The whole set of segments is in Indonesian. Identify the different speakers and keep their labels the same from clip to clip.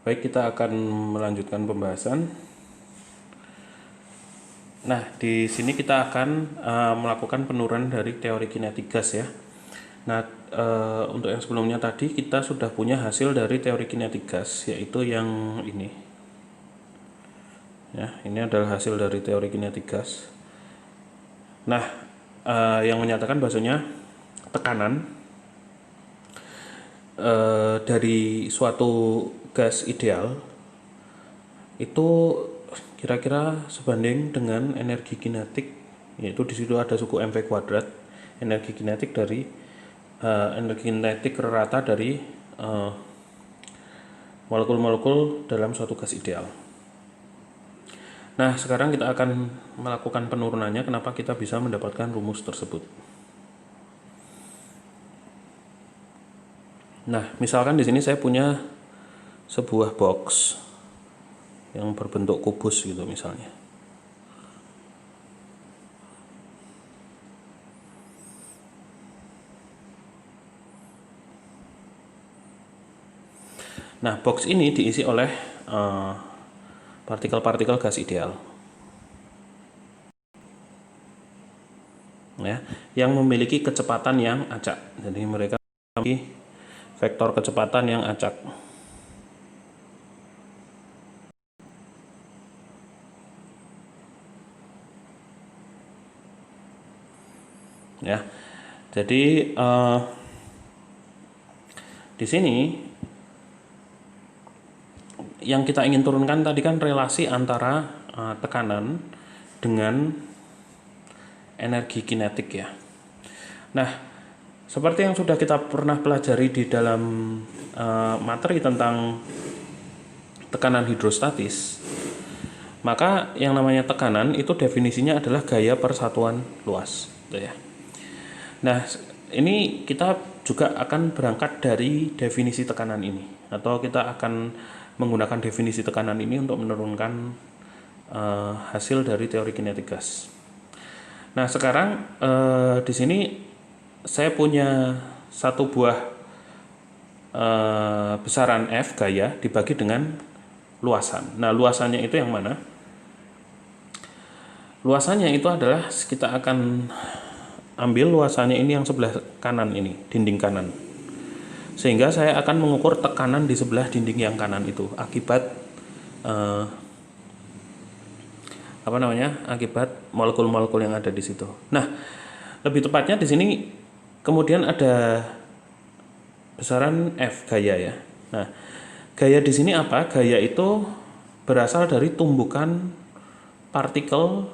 Speaker 1: Baik, kita akan melanjutkan pembahasan. Nah, di sini kita akan melakukan penurunan dari teori kinetik gas ya. Nah, untuk yang sebelumnya tadi kita sudah punya hasil dari teori kinetik gas, yaitu yang ini. Ya, ini adalah hasil dari teori kinetik gas. Nah, yang menyatakan bahwasanya tekanan dari suatu gas ideal itu kira-kira sebanding dengan energi kinetik, yaitu di situ ada suku mv kuadrat, energi kinetik dari energi kinetik rata dari molekul-molekul dalam suatu gas ideal. Nah, sekarang kita akan melakukan penurunannya. Kenapa kita bisa mendapatkan rumus tersebut? Nah, misalkan di sini saya punya sebuah box yang berbentuk kubus gitu misalnya. Nah, box ini diisi oleh partikel-partikel gas ideal, ya, yang memiliki kecepatan yang acak. Jadi mereka memiliki vektor kecepatan yang acak. Ya, jadi di sini yang kita ingin turunkan tadi kan relasi antara tekanan dengan energi kinetik ya. Nah, seperti yang sudah kita pernah pelajari di dalam materi tentang tekanan hidrostatis, maka yang namanya tekanan itu definisinya adalah gaya per satuan luas, gitu ya. Nah, ini kita juga akan berangkat dari definisi tekanan ini, atau kita akan menggunakan definisi tekanan ini untuk menurunkan hasil dari teori kinetik gas. Nah, sekarang di sini saya punya satu buah besaran F gaya dibagi dengan luasan. Nah, luasannya itu yang mana? Luasannya itu adalah kita akan ambil luasannya ini yang sebelah kanan ini, dinding kanan. Sehingga saya akan mengukur tekanan di sebelah dinding yang kanan itu akibat akibat molekul-molekul yang ada di situ. Nah, lebih tepatnya di sini kemudian ada besaran F gaya ya. Nah, gaya di sini apa? Gaya itu berasal dari tumbukan partikel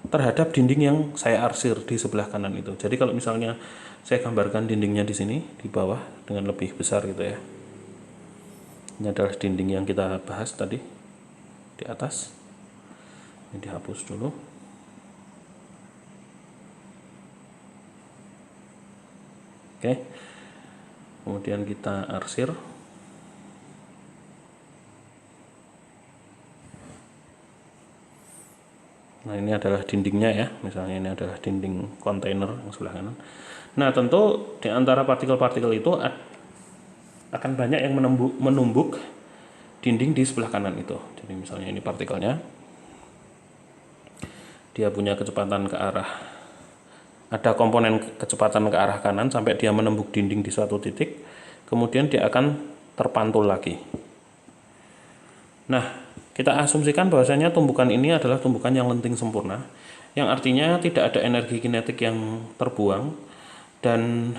Speaker 1: terhadap dinding yang saya arsir di sebelah kanan itu. Jadi kalau misalnya saya gambarkan dindingnya di sini di bawah dengan lebih besar gitu ya. Ini adalah dinding yang kita bahas tadi di atas. Ini dihapus dulu. Oke. Kemudian kita arsir. Nah, ini adalah dindingnya ya. Misalnya ini adalah dinding kontainer yang sebelah kanan. Nah, tentu di antara partikel-partikel itu akan banyak yang menumbuk dinding di sebelah kanan itu. Jadi misalnya ini partikelnya. Dia punya kecepatan ke arah, ada komponen kecepatan ke arah kanan sampai dia menembuk dinding di suatu titik. Kemudian dia akan terpantul lagi. Nah, kita asumsikan bahwasanya tumbukan ini adalah tumbukan yang lenting sempurna, yang artinya tidak ada energi kinetik yang terbuang. Dan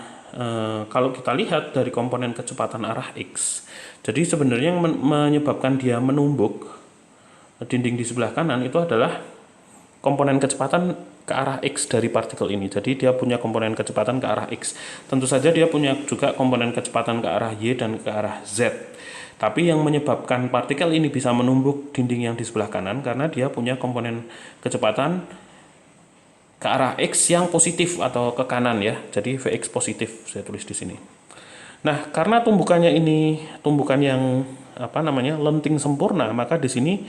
Speaker 1: kalau kita lihat dari komponen kecepatan arah X, jadi sebenarnya yang menyebabkan dia menumbuk dinding di sebelah kanan itu adalah komponen kecepatan ke arah X dari partikel ini. Jadi dia punya komponen kecepatan ke arah X. Tentu saja dia punya juga komponen kecepatan ke arah Y dan ke arah Z. Tapi yang menyebabkan partikel ini bisa menumbuk dinding yang di sebelah kanan karena dia punya komponen kecepatan ke arah X yang positif atau ke kanan ya. Jadi Vx positif saya tulis di sini. Nah, karena tumbukannya ini tumbukan yang lenting sempurna, maka di sini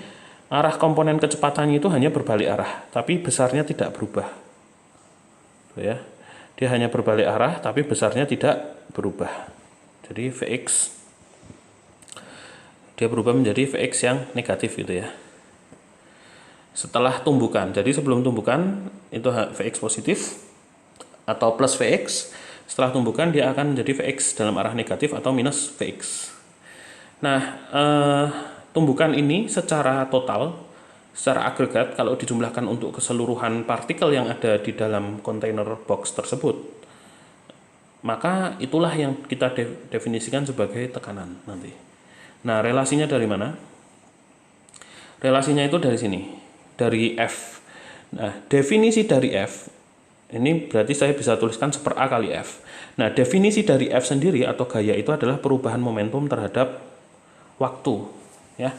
Speaker 1: arah komponen kecepatannya itu hanya berbalik arah, tapi besarnya tidak berubah. Tuh ya. Dia hanya berbalik arah tapi besarnya tidak berubah. Jadi Vx dia berubah menjadi Vx yang negatif gitu ya. Setelah tumbukan, jadi sebelum tumbukan itu Vx positif atau plus Vx, setelah tumbukan dia akan menjadi Vx dalam arah negatif atau minus Vx. Nah, tumbukan ini secara total, secara agregat kalau dijumlahkan untuk keseluruhan partikel yang ada di dalam kontainer box tersebut, maka itulah yang kita definisikan sebagai tekanan nanti. Nah, relasinya dari mana? Relasinya itu dari sini, dari F. Nah, definisi dari F, ini berarti saya bisa tuliskan 1/A kali F. Nah, definisi dari F sendiri atau gaya itu adalah perubahan momentum terhadap waktu, ya.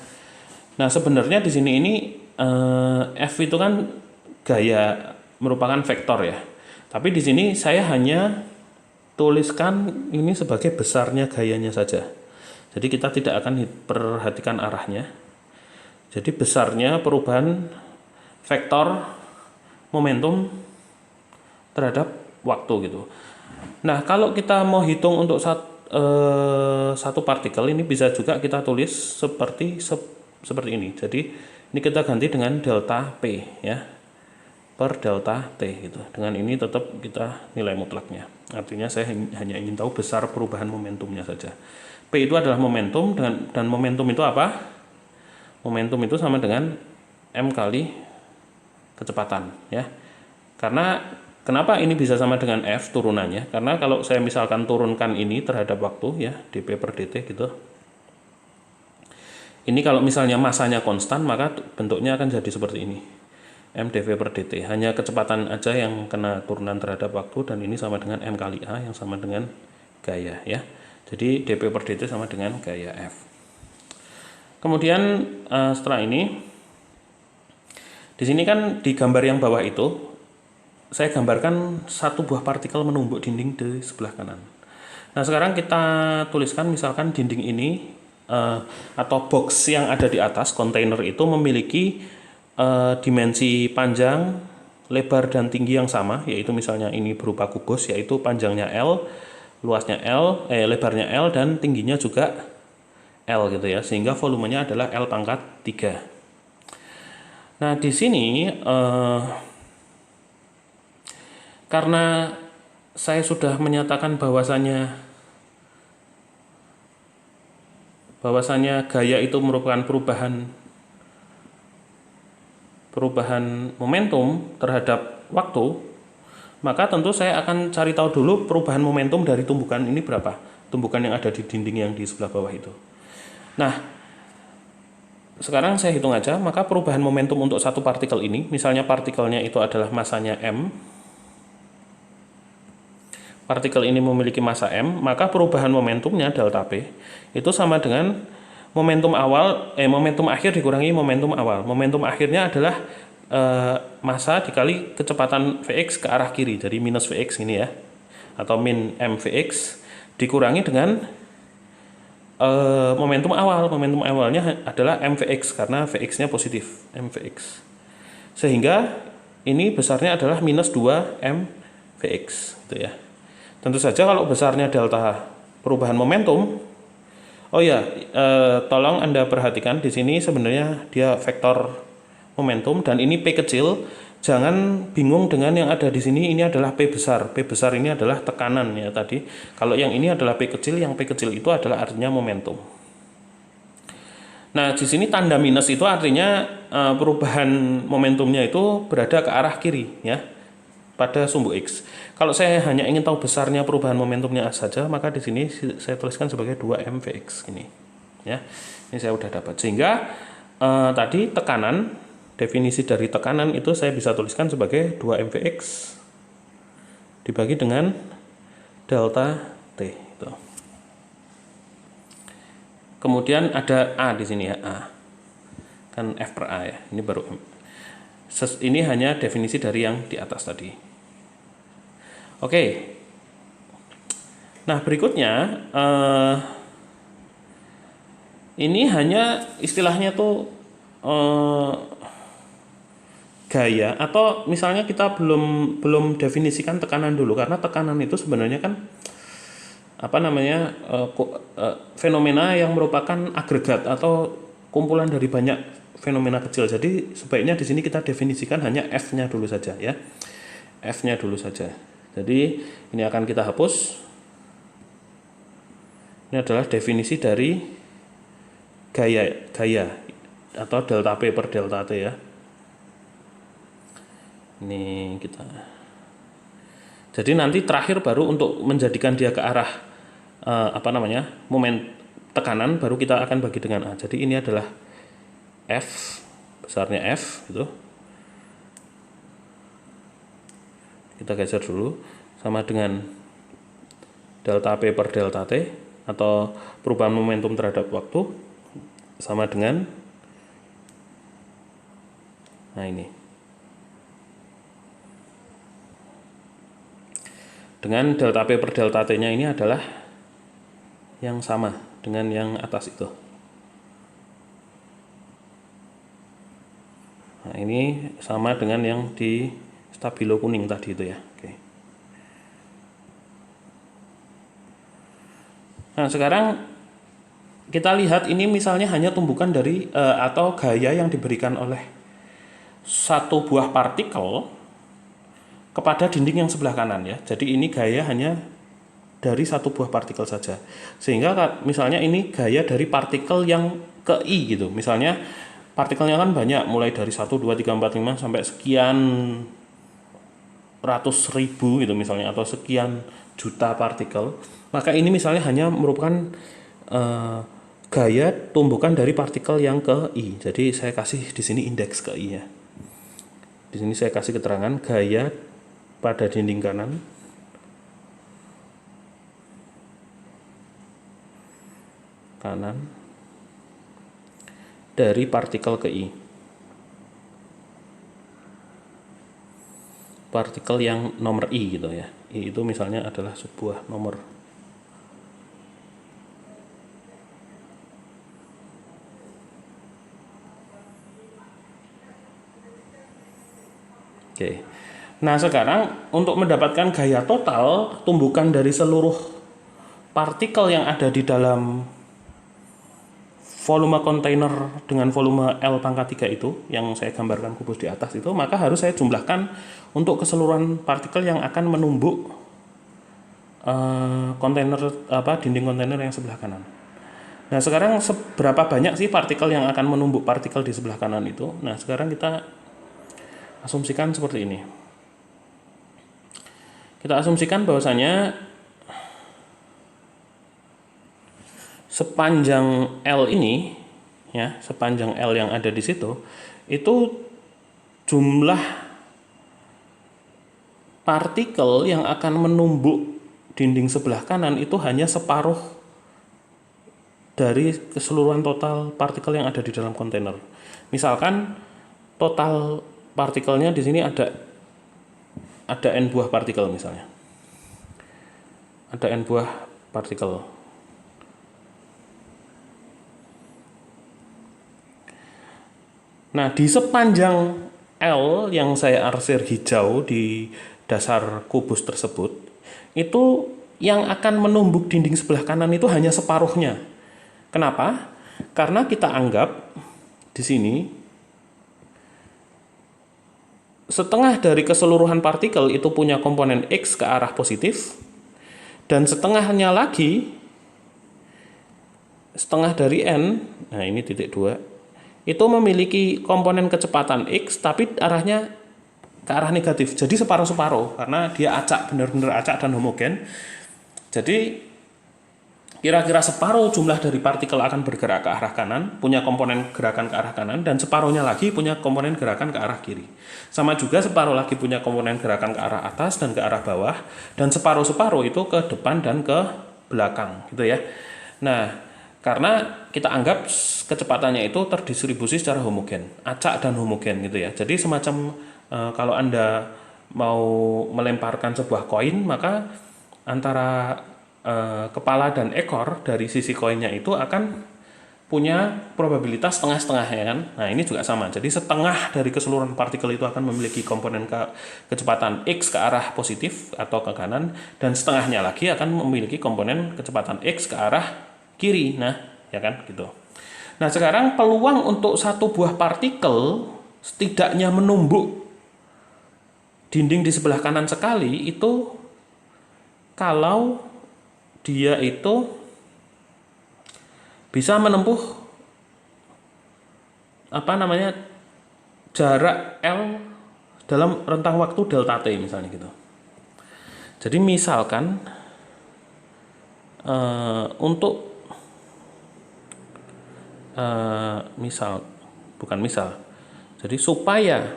Speaker 1: Nah, sebenarnya di sini ini F itu kan gaya merupakan vektor ya. Tapi di sini saya hanya tuliskan ini sebagai besarnya gayanya saja. Jadi kita tidak akan perhatikan arahnya. Jadi besarnya perubahan vektor momentum terhadap waktu gitu. Nah, kalau kita mau hitung untuk satu partikel ini bisa juga kita tulis seperti ini. Jadi ini kita ganti dengan delta P ya, per delta T gitu. Dengan ini tetap kita nilai mutlaknya. Artinya saya hanya ingin tahu besar perubahan momentumnya saja. P itu adalah momentum dan momentum itu apa? Momentum itu sama dengan M kali kecepatan ya. Karena kenapa ini bisa sama dengan F turunannya? Karena kalau saya misalkan turunkan ini terhadap waktu ya, dP per dt gitu. Ini kalau misalnya masanya konstan, maka bentuknya akan jadi seperti ini. M dV per dt. Hanya kecepatan aja yang kena turunan terhadap waktu, dan ini sama dengan M kali A yang sama dengan gaya ya. Jadi dP per dt sama dengan gaya F. Kemudian setelah ini, di sini kan di gambar yang bawah itu saya gambarkan satu buah partikel menumbuk dinding di sebelah kanan. Nah, sekarang kita tuliskan misalkan dinding ini atau box yang ada di atas kontainer itu memiliki dimensi panjang, lebar dan tinggi yang sama, yaitu misalnya ini berupa kubus, yaitu panjangnya L, luasnya L, lebarnya L dan tingginya juga L gitu ya, sehingga volumenya adalah L pangkat 3. Nah, di sini karena saya sudah menyatakan bahwasanya gaya itu merupakan perubahan momentum terhadap waktu, maka tentu saya akan cari tahu dulu perubahan momentum dari tumbukan ini berapa, tumbukan yang ada di dinding yang di sebelah bawah itu. Nah, sekarang saya hitung aja, maka perubahan momentum untuk satu partikel ini, misalnya partikelnya itu adalah masanya M, partikel ini memiliki massa M, maka perubahan momentumnya delta P itu sama dengan momentum akhir dikurangi momentum awal. Momentum akhirnya adalah massa dikali kecepatan Vx ke arah kiri, jadi minus Vx ini ya, atau min M Vx dikurangi dengan momentum awal. Momentum awalnya adalah mvx karena vx-nya positif, mvx. Sehingga ini besarnya adalah minus 2 mvx gitu ya. Tentu saja kalau besarnya delta perubahan momentum, tolong Anda perhatikan di sini sebenarnya dia vektor momentum dan ini P kecil. Jangan bingung dengan yang ada di sini, ini adalah P besar. P besar ini adalah tekanan ya tadi. Kalau yang ini adalah P kecil, yang P kecil itu adalah artinya momentum. Nah, di sini tanda minus itu artinya perubahan momentumnya itu berada ke arah kiri ya, pada sumbu X. Kalau saya hanya ingin tahu besarnya perubahan momentumnya saja, maka di sini saya tuliskan sebagai 2 mvx ini. Ya. Ini saya sudah dapat. Sehingga tadi tekanan, definisi dari tekanan itu saya bisa tuliskan sebagai 2 mvx dibagi dengan delta T itu. Kemudian ada A di sini ya, A. Kan F per A ya. Ini baru M. Ini hanya definisi dari yang di atas tadi. Oke. Nah, berikutnya ini hanya istilahnya tuh gaya, atau misalnya kita belum definisikan tekanan dulu, karena tekanan itu sebenarnya kan apa namanya fenomena yang merupakan agregat atau kumpulan dari banyak fenomena kecil. Jadi sebaiknya di sini kita definisikan hanya F-nya dulu saja ya. F-nya dulu saja. Jadi ini akan kita hapus. Ini adalah definisi dari gaya atau delta P per delta T ya. Ini kita. Jadi nanti terakhir baru untuk menjadikan dia ke arah momen tekanan baru kita akan bagi dengan A. Jadi ini adalah F, besarnya F gitu. Kita geser dulu sama dengan delta P per delta T atau perubahan momentum terhadap waktu sama dengan ini. Dengan delta P per delta T-nya ini adalah yang sama dengan yang atas itu. Nah, ini sama dengan yang di stabilo kuning tadi itu ya. Oke. Nah, sekarang kita lihat ini misalnya hanya tumbukan dari atau gaya yang diberikan oleh satu buah partikel kepada dinding yang sebelah kanan ya. Jadi ini gaya hanya dari satu buah partikel saja. Sehingga misalnya ini gaya dari partikel yang ke I gitu. Misalnya partikelnya kan banyak, mulai dari 1, 2, 3, 4, 5 sampai sekian ratus ribu gitu misalnya, atau sekian juta partikel. Maka ini misalnya hanya merupakan gaya tumbukan dari partikel yang ke I. Jadi saya kasih di sini indeks ke I ya. Di sini saya kasih keterangan gaya pada dinding kanan dari partikel ke I. Partikel yang nomor I gitu ya. I itu misalnya adalah sebuah nomor. Oke. Nah, sekarang untuk mendapatkan gaya total tumbukan dari seluruh partikel yang ada di dalam volume kontainer dengan volume L pangkat 3 itu yang saya gambarkan kubus di atas itu, maka harus saya jumlahkan untuk keseluruhan partikel yang akan menumbuk dinding kontainer yang sebelah kanan. Nah, sekarang seberapa banyak sih partikel yang akan menumbuk partikel di sebelah kanan itu? Nah, sekarang kita asumsikan seperti ini. Kita asumsikan bahwasanya sepanjang L ini ya, sepanjang L yang ada di situ itu jumlah partikel yang akan menumbuk dinding sebelah kanan itu hanya separuh dari keseluruhan total partikel yang ada di dalam kontainer. Misalkan total partikelnya di sini ada N buah partikel misalnya. Ada N buah partikel. Nah, di sepanjang L yang saya arsir hijau di dasar kubus tersebut, itu yang akan menumbuk dinding sebelah kanan itu hanya separuhnya. Kenapa? Karena kita anggap di sini setengah dari keseluruhan partikel itu punya komponen X ke arah positif, dan setengahnya lagi, setengah dari N, nah ini titik 2, itu memiliki komponen kecepatan X tapi arahnya ke arah negatif. Jadi separuh-separuh karena dia acak, benar-benar acak dan homogen. Jadi kira-kira separuh jumlah dari partikel akan bergerak ke arah kanan, punya komponen gerakan ke arah kanan, dan separuhnya lagi punya komponen gerakan ke arah kiri. Sama juga separuh lagi punya komponen gerakan ke arah atas dan ke arah bawah, dan separuh-separuh itu ke depan dan ke belakang gitu ya. Nah, karena kita anggap kecepatannya itu terdistribusi secara homogen, acak dan homogen gitu ya. Jadi semacam kalau Anda mau melemparkan sebuah koin, maka antara kepala dan ekor dari sisi koinnya itu akan punya probabilitas setengah-setengah ya kan. Nah ini juga sama. Jadi setengah dari keseluruhan partikel itu akan memiliki komponen kecepatan x ke arah positif atau ke kanan, dan setengahnya lagi akan memiliki komponen kecepatan x ke arah kiri. Nah ya kan gitu. Nah sekarang peluang untuk satu buah partikel setidaknya menumbuk dinding di sebelah kanan sekali itu kalau dia itu bisa menempuh jarak L dalam rentang waktu delta T misalnya gitu. Jadi misalkan jadi supaya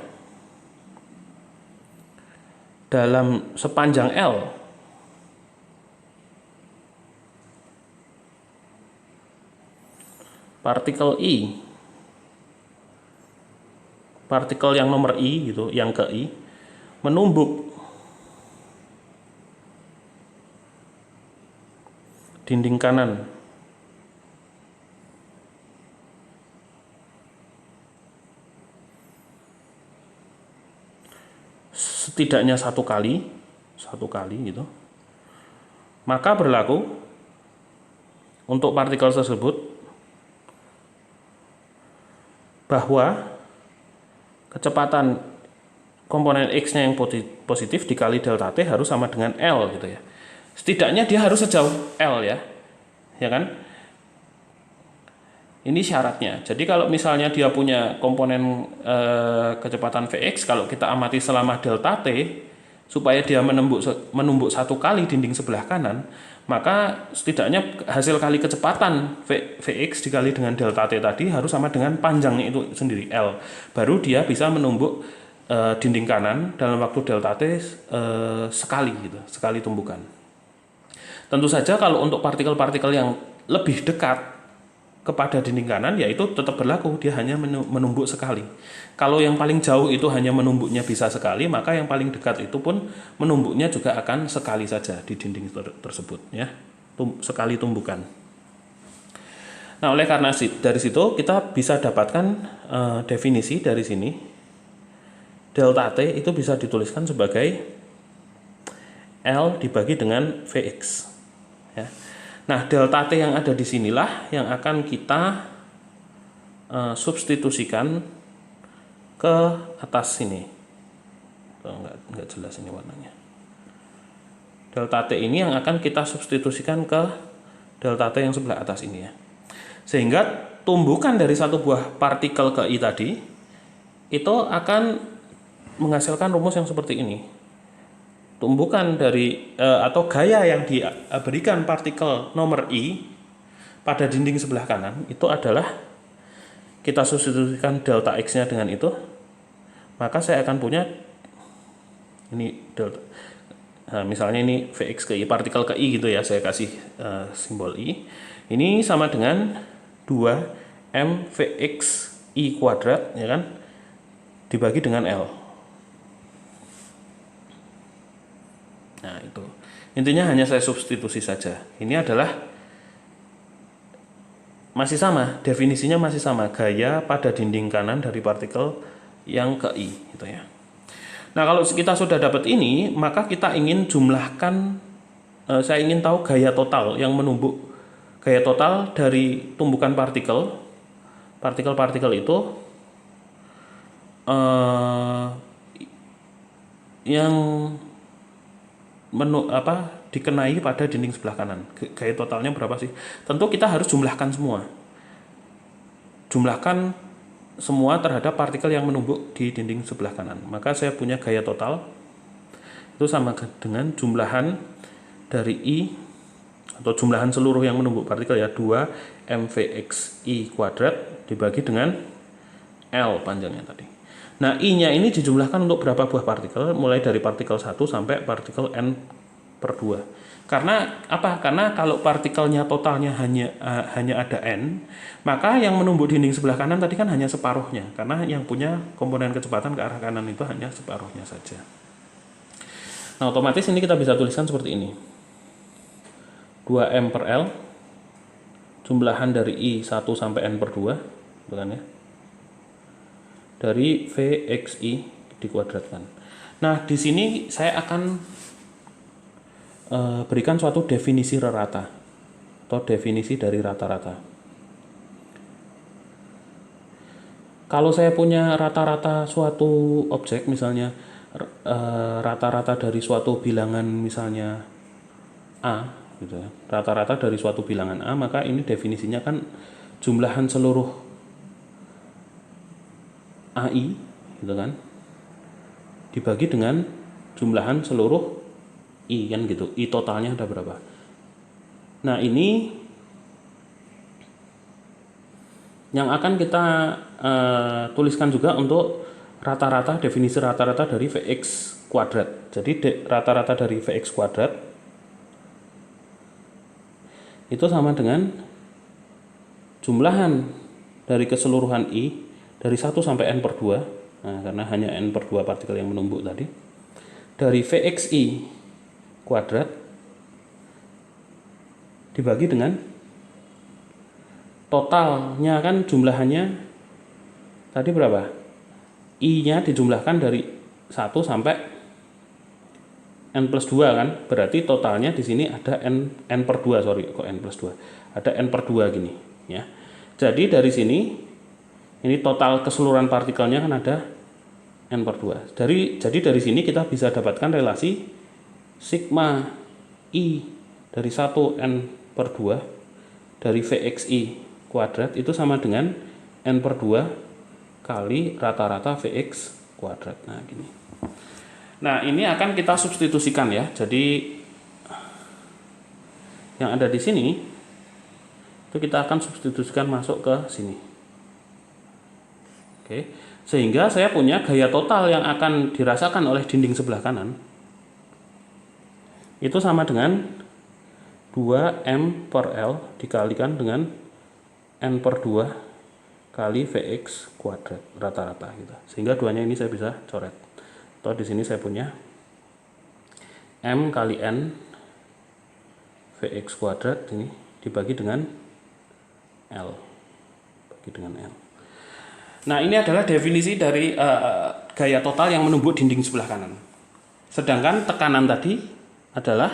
Speaker 1: dalam sepanjang L partikel yang nomor I gitu, yang ke I menumbuk dinding kanan setidaknya satu kali gitu, maka berlaku untuk partikel tersebut bahwa kecepatan komponen X-nya yang positif dikali delta T harus sama dengan L gitu ya. Setidaknya dia harus sejauh L ya kan? Ini syaratnya. Jadi kalau misalnya dia punya komponen kecepatan Vx, kalau kita amati selama delta T, supaya dia menumbuk satu kali dinding sebelah kanan, maka setidaknya hasil kali kecepatan Vx dikali dengan delta T tadi harus sama dengan panjangnya itu sendiri, L. Baru dia bisa menumbuk dinding kanan dalam waktu delta T sekali tumbukan. Tentu saja kalau untuk partikel-partikel yang lebih dekat kepada dinding kanan, yaitu tetap berlaku, dia hanya menumbuk sekali. Kalau yang paling jauh itu hanya menumbuknya bisa sekali, maka yang paling dekat itu pun menumbuknya juga akan sekali saja di dinding tersebut ya, sekali tumbukan. Nah oleh karena dari situ kita bisa dapatkan definisi dari sini, delta T itu bisa dituliskan sebagai L dibagi dengan Vx ya. Nah, delta T yang ada di sinilah yang akan kita substitusikan ke atas sini. Enggak jelas ini warnanya. Delta T ini yang akan kita substitusikan ke delta T yang sebelah atas ini ya. Sehingga tumbukan dari satu buah partikel ke I tadi itu akan menghasilkan rumus yang seperti ini. Tumbukan dari atau gaya yang diberikan partikel nomor I pada dinding sebelah kanan itu adalah kita substitusikan delta X-nya dengan itu, maka saya akan punya ini delta, misalnya ini Vx ke I, partikel ke I gitu ya, saya kasih simbol I. Ini sama dengan 2 mVx I kuadrat ya kan, dibagi dengan L. Nah itu intinya hanya saya substitusi saja. Ini adalah masih sama, definisinya masih sama, gaya pada dinding kanan dari partikel yang ke I gitu ya. Nah kalau kita sudah dapat ini, maka kita ingin jumlahkan, saya ingin tahu gaya total yang menumbuk, gaya total dari tumbukan partikel itu yang dikenai pada dinding sebelah kanan. Gaya totalnya berapa sih? Tentu kita harus jumlahkan semua. Jumlahkan semua terhadap partikel yang menumbuk di dinding sebelah kanan. Maka saya punya gaya total itu sama dengan jumlahan dari I atau jumlahan seluruh yang menumbuk partikel ya, 2 mVx I kuadrat dibagi dengan L panjangnya tadi. Nah, I-nya ini dijumlahkan untuk berapa buah partikel, mulai dari partikel 1 sampai partikel N/2. Karena apa? Karena kalau partikelnya totalnya hanya ada N, maka yang menumbuk dinding sebelah kanan tadi kan hanya separuhnya, karena yang punya komponen kecepatan ke arah kanan itu hanya separuhnya saja. Nah, otomatis ini kita bisa tuliskan seperti ini. 2M per L jumlahan dari I1 sampai N per 2, gitu kan ya, dari VXI dikuadratkan. Nah, di sini saya akan berikan suatu definisi rata atau definisi dari rata-rata. Kalau saya punya rata-rata suatu objek, misalnya rata-rata dari suatu bilangan misalnya A, gitu ya, rata-rata dari suatu bilangan A, maka ini definisinya kan jumlahan seluruh AI, gitu kan, dibagi dengan jumlahan seluruh I, kan gitu. I totalnya ada berapa? Nah, ini yang akan kita tuliskan juga untuk rata-rata, definisi rata-rata dari Vx kuadrat. Jadi rata-rata dari Vx kuadrat itu sama dengan jumlahan dari keseluruhan I dari 1 sampai N per 2, nah, karena hanya N per 2 partikel yang menumpuk tadi, dari Vxi kuadrat dibagi dengan totalnya, kan jumlahannya tadi berapa? I-nya dijumlahkan dari 1 sampai N plus 2 kan, berarti totalnya di sini ada N per 2, sorry kok N plus 2, ada N per 2 gini ya. Jadi dari sini ini total keseluruhan partikelnya kan ada N per 2. Jadi dari sini kita bisa dapatkan relasi sigma I dari 1 N per 2 dari Vxi kuadrat itu sama dengan N per 2 kali rata-rata Vx kuadrat. Nah gini. Nah ini akan kita substitusikan ya. Jadi yang ada di sini itu kita akan substitusikan masuk ke sini. Oke. Sehingga saya punya gaya total yang akan dirasakan oleh dinding sebelah kanan itu sama dengan 2M per L dikalikan dengan N per 2 kali Vx kuadrat rata-rata gitu. Sehingga duanya ini saya bisa coret. Atau di sini saya punya M kali N Vx kuadrat ini dibagi dengan L. Bagi dengan L. Nah, ini adalah definisi dari gaya total yang menumpuk dinding sebelah kanan. Sedangkan tekanan tadi adalah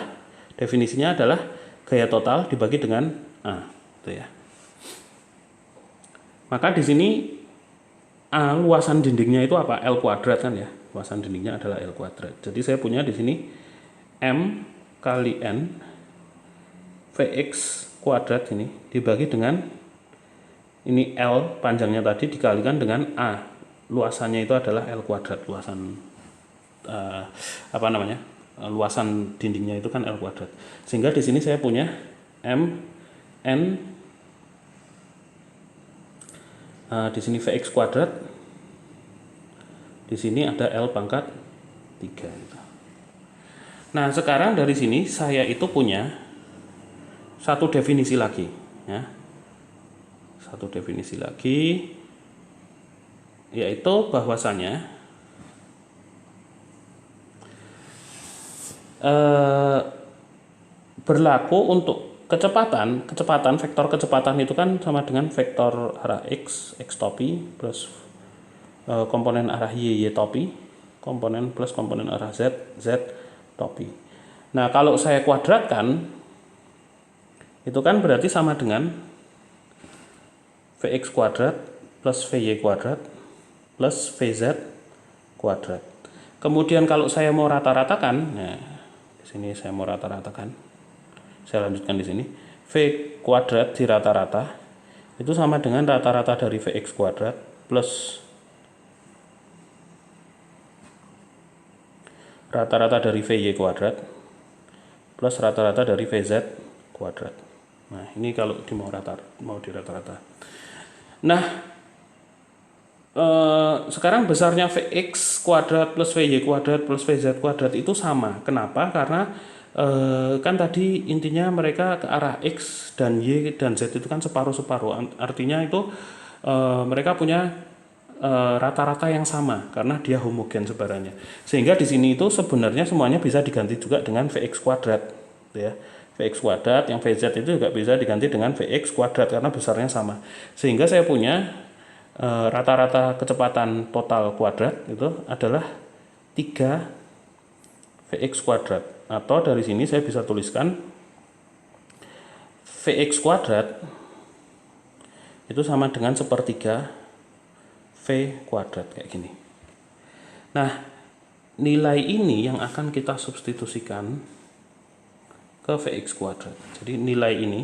Speaker 1: definisinya adalah gaya total dibagi dengan A, gitu ya. Maka di sini A, luasan dindingnya itu apa? L kuadrat kan ya. Luasan dindingnya adalah L kuadrat. Jadi saya punya di sini M kali N Vx kuadrat ini dibagi dengan ini L panjangnya tadi dikalikan dengan A. Luasannya itu adalah L kuadrat, luasan luasan dindingnya itu kan L kuadrat. Sehingga di sini saya punya M N di sini Vx kuadrat, di sini ada L pangkat 3 gitu. Nah sekarang dari sini saya itu punya satu definisi lagi ya. Satu definisi lagi, yaitu bahwasanya berlaku untuk kecepatan vektor kecepatan itu kan sama dengan vektor arah x topi plus komponen arah y topi komponen plus komponen arah z topi. Nah kalau saya kuadratkan itu kan berarti sama dengan Vx kuadrat plus Vy kuadrat plus Vz kuadrat. Kemudian kalau saya mau rata-ratakan, nah di sini saya mau rata-ratakan, saya lanjutkan di sini. V kuadrat di rata-rata itu sama dengan rata-rata dari Vx kuadrat plus rata-rata dari Vy kuadrat plus rata-rata dari Vz kuadrat. Nah ini kalau mau dirata-rata. Nah sekarang besarnya Vx kuadrat plus Vy kuadrat plus Vz kuadrat itu sama. Kenapa? Karena kan tadi intinya mereka ke arah X dan Y dan Z itu kan separuh-separuh. Artinya itu mereka punya rata-rata yang sama karena dia homogen sebarannya. Sehingga di sini itu sebenarnya semuanya bisa diganti juga dengan Vx kuadrat ya. Vx kuadrat, yang Vz itu juga bisa diganti dengan Vx kuadrat karena besarnya sama. Sehingga saya punya rata-rata kecepatan total kuadrat itu adalah 3 Vx kuadrat. Atau dari sini saya bisa tuliskan Vx kuadrat itu sama dengan 1/3 V kuadrat kayak gini. Nah, nilai ini yang akan kita substitusikan ke Vx kuadrat. Jadi nilai ini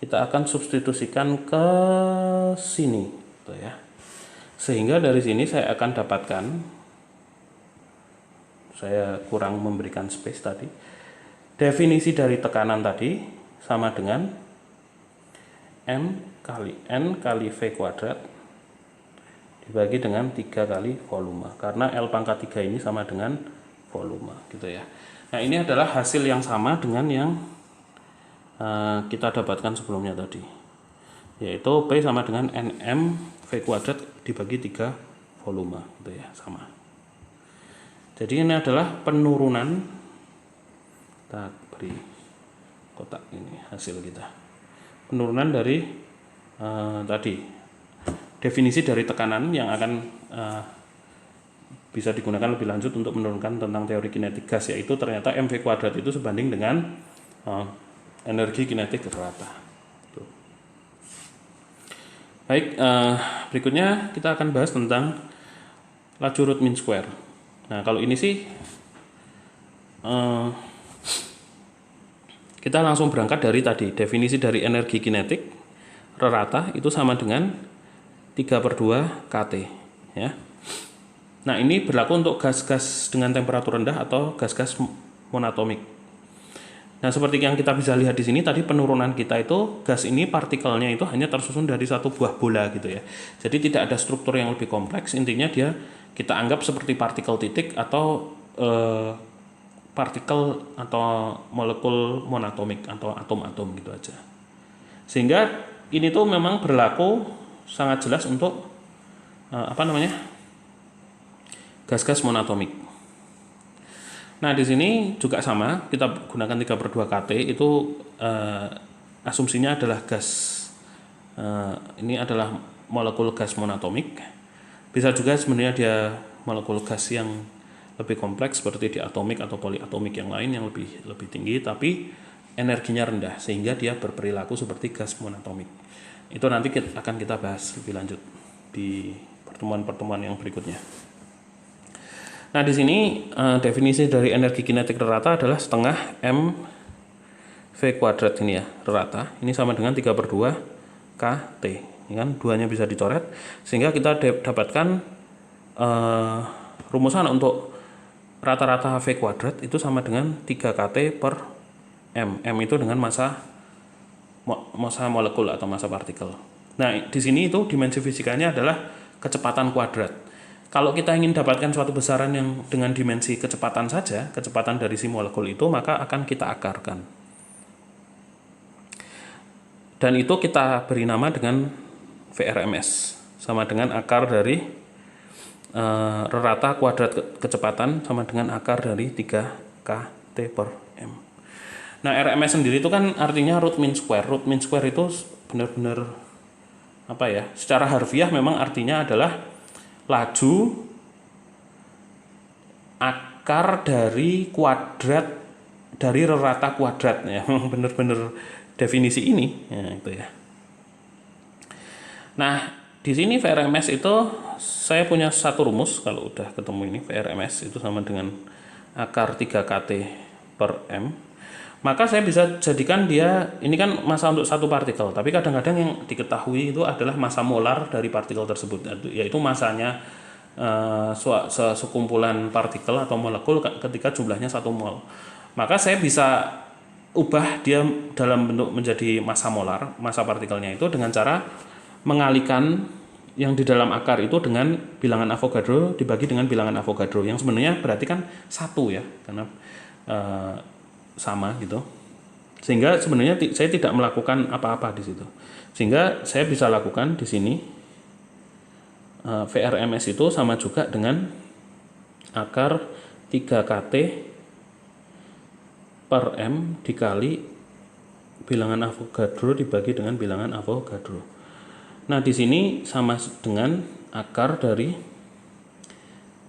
Speaker 1: kita akan substitusikan ke sini, gitu ya. Sehingga dari sini saya akan dapatkan, saya kurang memberikan space tadi, definisi dari tekanan tadi sama dengan M kali N kali V kuadrat dibagi dengan 3 kali volume, karena L pangkat 3 ini sama dengan volume, gitu ya. Nah, ini adalah hasil yang sama dengan yang kita dapatkan sebelumnya tadi, yaitu P sama dengan NM V kuadrat dibagi 3 volume, gitu ya, sama. Jadi ini adalah penurunan, kita beri kotak ini hasil kita, penurunan dari tadi definisi dari tekanan yang akan bisa digunakan lebih lanjut untuk menurunkan tentang teori kinetik gas, yaitu ternyata mv kuadrat itu sebanding dengan energi kinetik rata. Baik, berikutnya kita akan bahas tentang laju root mean square. Nah, kalau ini sih kita langsung berangkat dari tadi, definisi dari energi kinetik rata itu sama dengan 3/2 kT, ya. Nah, ini berlaku untuk gas-gas dengan temperatur rendah atau gas-gas monatomik. Nah, seperti yang kita bisa lihat di sini tadi, penurunan kita itu gas ini partikelnya itu hanya tersusun dari satu buah bola, gitu ya. Jadi tidak ada struktur yang lebih kompleks. Intinya dia kita anggap seperti partikel titik atau partikel atau molekul monatomik atau atom-atom, gitu aja. Sehingga ini tuh memang berlaku sangat jelas untuk gas-gas monatomik. Nah, di sini juga sama, kita gunakan 3/2 kT itu asumsinya adalah gas. Ini adalah molekul gas monatomik. Bisa juga sebenarnya dia molekul gas yang lebih kompleks seperti diatomik atau poliatomik yang lain yang lebih tinggi, tapi energinya rendah sehingga dia berperilaku seperti gas monatomik. Itu nanti akan kita bahas lebih lanjut di pertemuan-pertemuan yang berikutnya. Nah, di sini definisi dari energi kinetik rata adalah setengah M V kuadrat ini ya, rata. Ini sama dengan 3/2 kT. Ini kan duanya bisa dicoret sehingga kita dapatkan rumusan untuk rata-rata V kuadrat itu sama dengan 3 kT per M. M itu dengan massa molekul atau massa partikel. Nah, di sini itu dimensi fisikanya adalah kecepatan kuadrat. Kalau kita ingin dapatkan suatu besaran yang dengan dimensi kecepatan saja, kecepatan dari si molekul itu, maka akan kita akarkan. Dan itu kita beri nama dengan VRMS, sama dengan akar dari rata kuadrat kecepatan sama dengan akar dari 3 kT per M. Nah, RMS sendiri itu kan artinya root mean square. Root mean square itu benar-benar secara harfiah memang artinya adalah laju akar dari kuadrat dari rata kuadrat, ya. Benar-benar definisi ini, ya, itu ya. Nah, di sini VRMS itu saya punya satu rumus. Kalau udah ketemu ini, VRMS itu sama dengan akar 3 kT per M. Maka saya bisa jadikan dia, ini kan massa untuk satu partikel, tapi kadang-kadang yang diketahui itu adalah massa molar dari partikel tersebut, yaitu massanya sekumpulan partikel atau molekul ketika jumlahnya 1 mol. Maka saya bisa ubah dia dalam bentuk menjadi massa molar, massa partikelnya itu dengan cara mengalikan yang di dalam akar itu dengan bilangan Avogadro dibagi dengan bilangan Avogadro, yang sebenarnya berarti kan 1 ya, karena sama gitu. Sehingga sebenarnya saya tidak melakukan apa-apa di situ. Sehingga saya bisa lakukan di sini VRMS itu sama juga dengan akar 3 kT per M dikali bilangan Avogadro dibagi dengan bilangan Avogadro. Nah, di sini sama dengan akar dari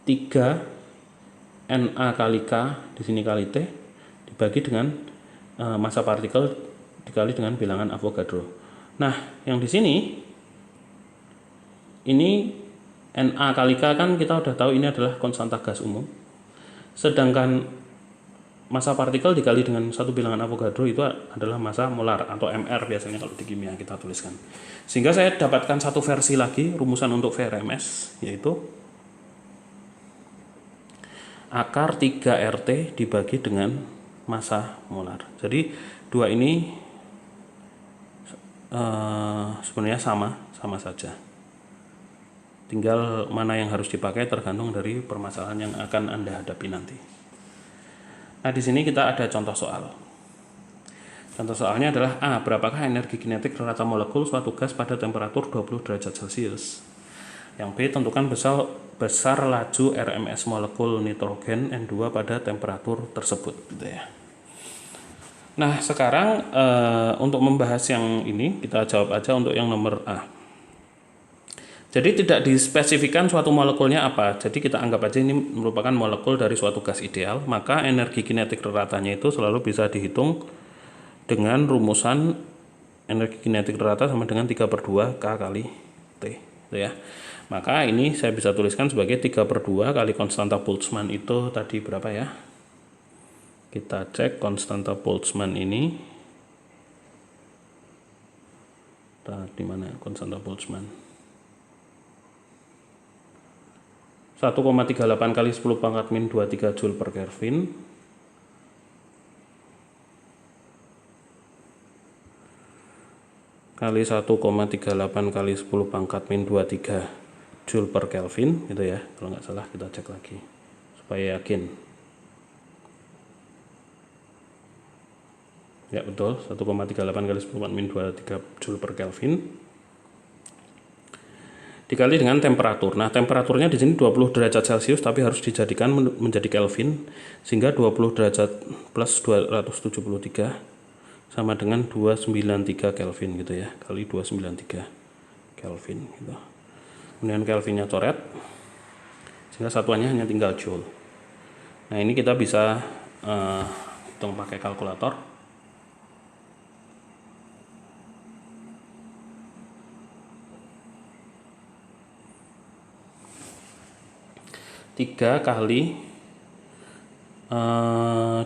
Speaker 1: 3 Na kali K di sini kali T dibagi dengan massa partikel dikali dengan bilangan Avogadro. Nah, yang di sini ini Na kali K kan kita udah tahu ini adalah konstanta gas umum. Sedangkan massa partikel dikali dengan satu bilangan Avogadro itu adalah massa molar atau MR biasanya kalau di kimia kita tuliskan. Sehingga saya dapatkan satu versi lagi rumusan untuk VRMS, yaitu akar 3RT dibagi dengan massa molar. Jadi dua ini sebenarnya sama saja. Tinggal mana yang harus dipakai tergantung dari permasalahan yang akan Anda hadapi nanti. Nah, di sini kita ada contoh soal. Contoh soalnya adalah A. Berapakah energi kinetik rata molekul suatu gas pada temperatur 20 derajat Celcius? Yang B. Tentukan besar laju RMS molekul nitrogen N2 pada temperatur tersebut. Gitu ya. Nah, sekarang untuk membahas yang ini, kita jawab aja untuk yang nomor A. Jadi tidak dispesifikan suatu molekulnya apa. Jadi kita anggap aja ini merupakan molekul dari suatu gas ideal. Maka energi kinetik ratanya itu selalu bisa dihitung dengan rumusan energi kinetik rata sama dengan 3/2 K kali T. Gitu ya. Maka ini saya bisa tuliskan sebagai 3/2 kali konstanta Boltzmann itu tadi berapa ya? Kita cek konstanta Boltzmann ini. Di mana konstanta Boltzmann? 1,38 kali 10 pangkat min 23 Joule per Kelvin kali 1,38 kali 10 pangkat min 23 Joule per Kelvin gitu ya, kalau nggak salah. Kita cek lagi supaya yakin. Ya betul, 1,38 kali 10 pangkat min 23 Joule per Kelvin dikali dengan temperatur. Nah, temperaturnya di sini 20 derajat Celcius tapi harus dijadikan menjadi Kelvin, sehingga 20 derajat plus 273 sama dengan 293 Kelvin gitu ya, kali 293 Kelvin gitu. Kemudian Kelvinnya coret sehingga satuannya hanya tinggal Joule. Nah, ini kita bisa hitung pakai kalkulator. 3 kali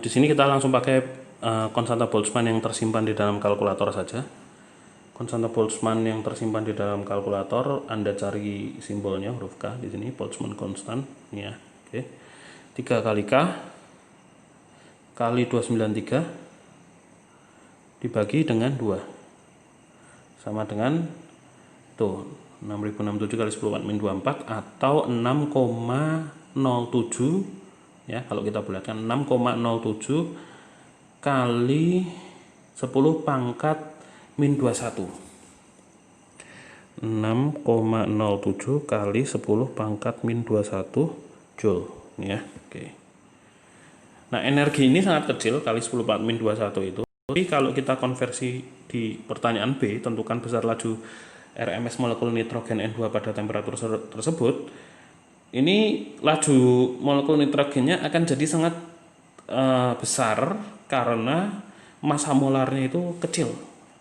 Speaker 1: di sini kita langsung pakai konstanta Boltzmann yang tersimpan di dalam kalkulator saja. Konstanta Boltzmann yang tersimpan di dalam kalkulator Anda cari simbolnya huruf K di sini, Boltzmann constant ya. Oke. 3 kali K kali 293 dibagi dengan 2 sama dengan tuh 6067 kali 10 watt min 24 atau 6,07 ya, kalau kita bulatkan 6,07 kali 10 pangkat min 21. 6,07 kali 10 pangkat min 21 Joule ya. Oke. Nah, energi ini sangat kecil kali 10 pangkat min 21 itu. Tapi kalau kita konversi di pertanyaan B, tentukan besar laju RMS molekul nitrogen N2 pada temperatur tersebut, ini laju molekul nitrogennya akan jadi sangat besar karena massa molarnya itu kecil,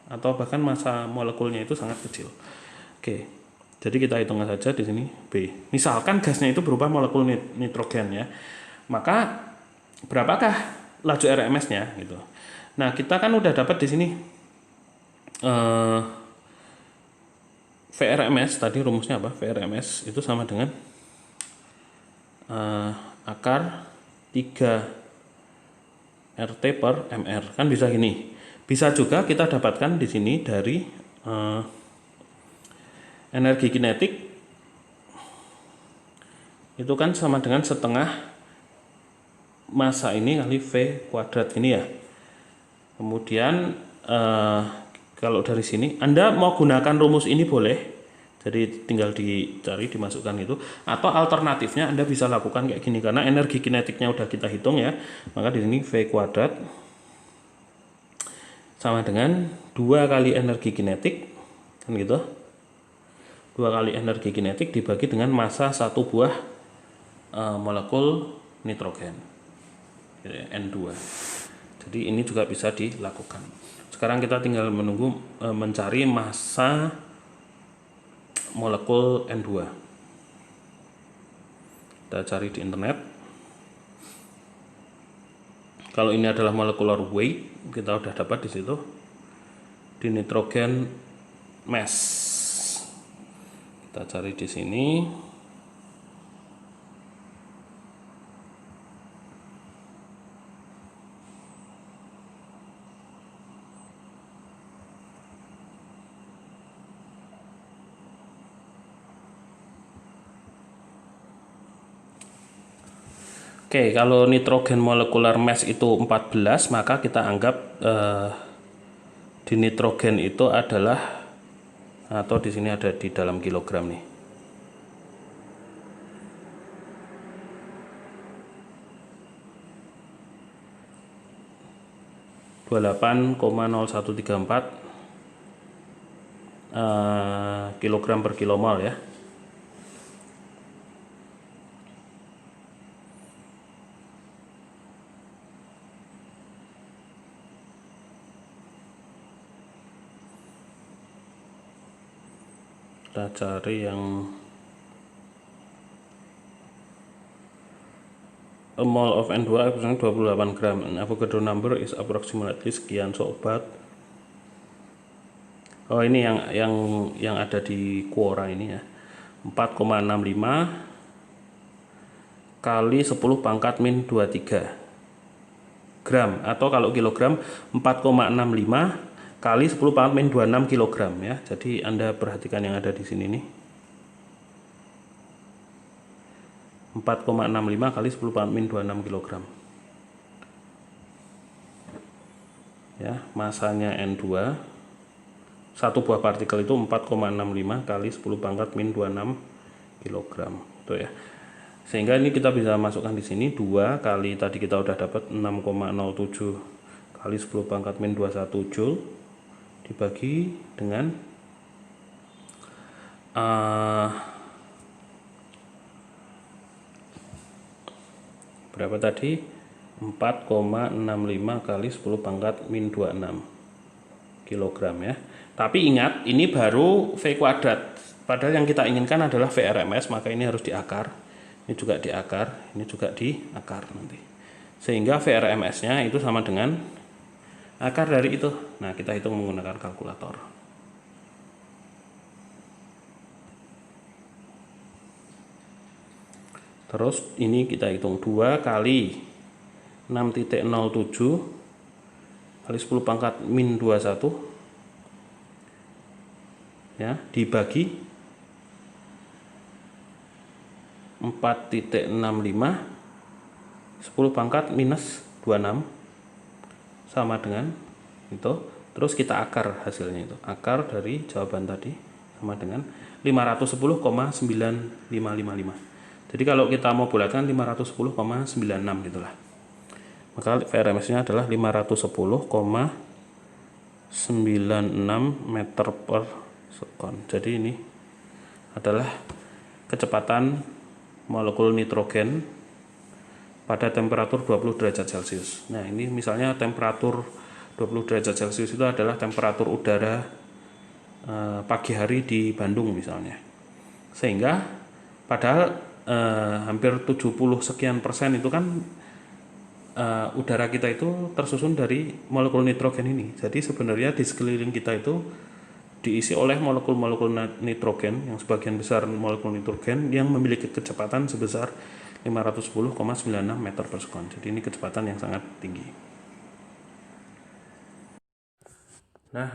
Speaker 1: atau bahkan massa molekulnya itu sangat kecil. Oke, jadi kita hitung saja di sini B. Misalkan gasnya itu berupa molekul nitrogen ya, maka berapakah laju RMS-nya gitu. Nah, kita kan udah dapat di sini VRMS tadi rumusnya apa? VRMS itu sama dengan akar 3 RT per MR. Kan bisa gini. Bisa juga kita dapatkan di sini dari energi kinetik itu kan sama dengan setengah massa ini kali V kuadrat ini ya. Kemudian kalau dari sini Anda mau gunakan rumus ini boleh, jadi tinggal dicari, dimasukkan itu, atau alternatifnya Anda bisa lakukan kayak gini, karena energi kinetiknya udah kita hitung ya, maka di sini V kuadrat sama dengan 2 kali energi kinetik, kan gitu. 2 kali energi kinetik dibagi dengan massa satu buah molekul nitrogen, N2. Jadi ini juga bisa dilakukan. Sekarang kita tinggal menunggu mencari massa molekul N2. Kita cari di internet. Kalau ini adalah molecular weight, kita udah dapat di situ di nitrogen mass. Kita cari di sini. Oke, kalau nitrogen molekular mass itu 14, maka kita anggap di nitrogen itu adalah, atau di sini ada di dalam kilogram nih. Kilogram per kilomol ya. Kita cari yang a mole of N2 represents 28 gram and Avogadro number is approximately sekian. So about, oh ini yang ada di Quora ini ya, 4,65 kali 10 pangkat min 23 gram, atau kalau kilogram 4,65 kali 10 pangkat min 26 kilogram ya. Jadi Anda perhatikan yang ada di sini nih, 4,65 kali 10 pangkat min 26 kilogram ya. Masanya N2, satu buah partikel itu 4,65 kali 10 pangkat min 26 kilogram itu ya. Sehingga ini kita bisa masukkan di sini 2 kali tadi kita udah dapat 6,07 kali 10 pangkat min 21 joule dibagi dengan berapa tadi, 4,65 kali 10 pangkat min 26 kilogram ya. Tapi ingat, ini baru V kuadrat, padahal yang kita inginkan adalah VRMS, maka ini harus diakar. Ini juga diakar, ini juga diakar nanti. Sehingga VRMS nya itu sama dengan akar dari itu. Nah, kita hitung menggunakan kalkulator. Terus ini kita hitung 2 kali 6,07 kali 10 pangkat min 21 ya, dibagi 4,65 10 pangkat minus 26 sama dengan itu. Terus kita akar hasilnya, itu akar dari jawaban tadi sama dengan 510,9555. Jadi kalau kita mau bulatkan 510,96 gitulah. Maka VRMS nya adalah 510,96 meter per sekon. Jadi ini adalah kecepatan molekul nitrogen pada temperatur 20 derajat Celcius. Nah, ini misalnya temperatur 20 derajat Celcius itu adalah temperatur udara pagi hari di Bandung misalnya. Sehingga padahal hampir 70 sekian persen itu kan udara kita itu tersusun dari molekul nitrogen ini. Jadi sebenarnya di sekeliling kita itu diisi oleh molekul-molekul nitrogen, yang sebagian besar molekul nitrogen yang memiliki kecepatan sebesar 510,96 meter per sekon. Jadi ini kecepatan yang sangat tinggi. Nah,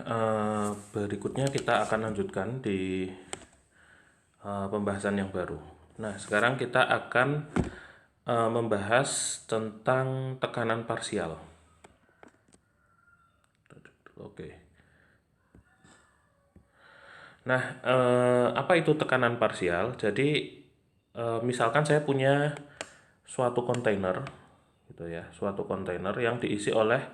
Speaker 1: berikutnya kita akan lanjutkan di pembahasan yang baru. Nah, sekarang kita akan membahas tentang tekanan parsial. Oke. Nah, apa itu tekanan parsial? Jadi misalkan saya punya suatu kontainer gitu ya, suatu kontainer yang diisi oleh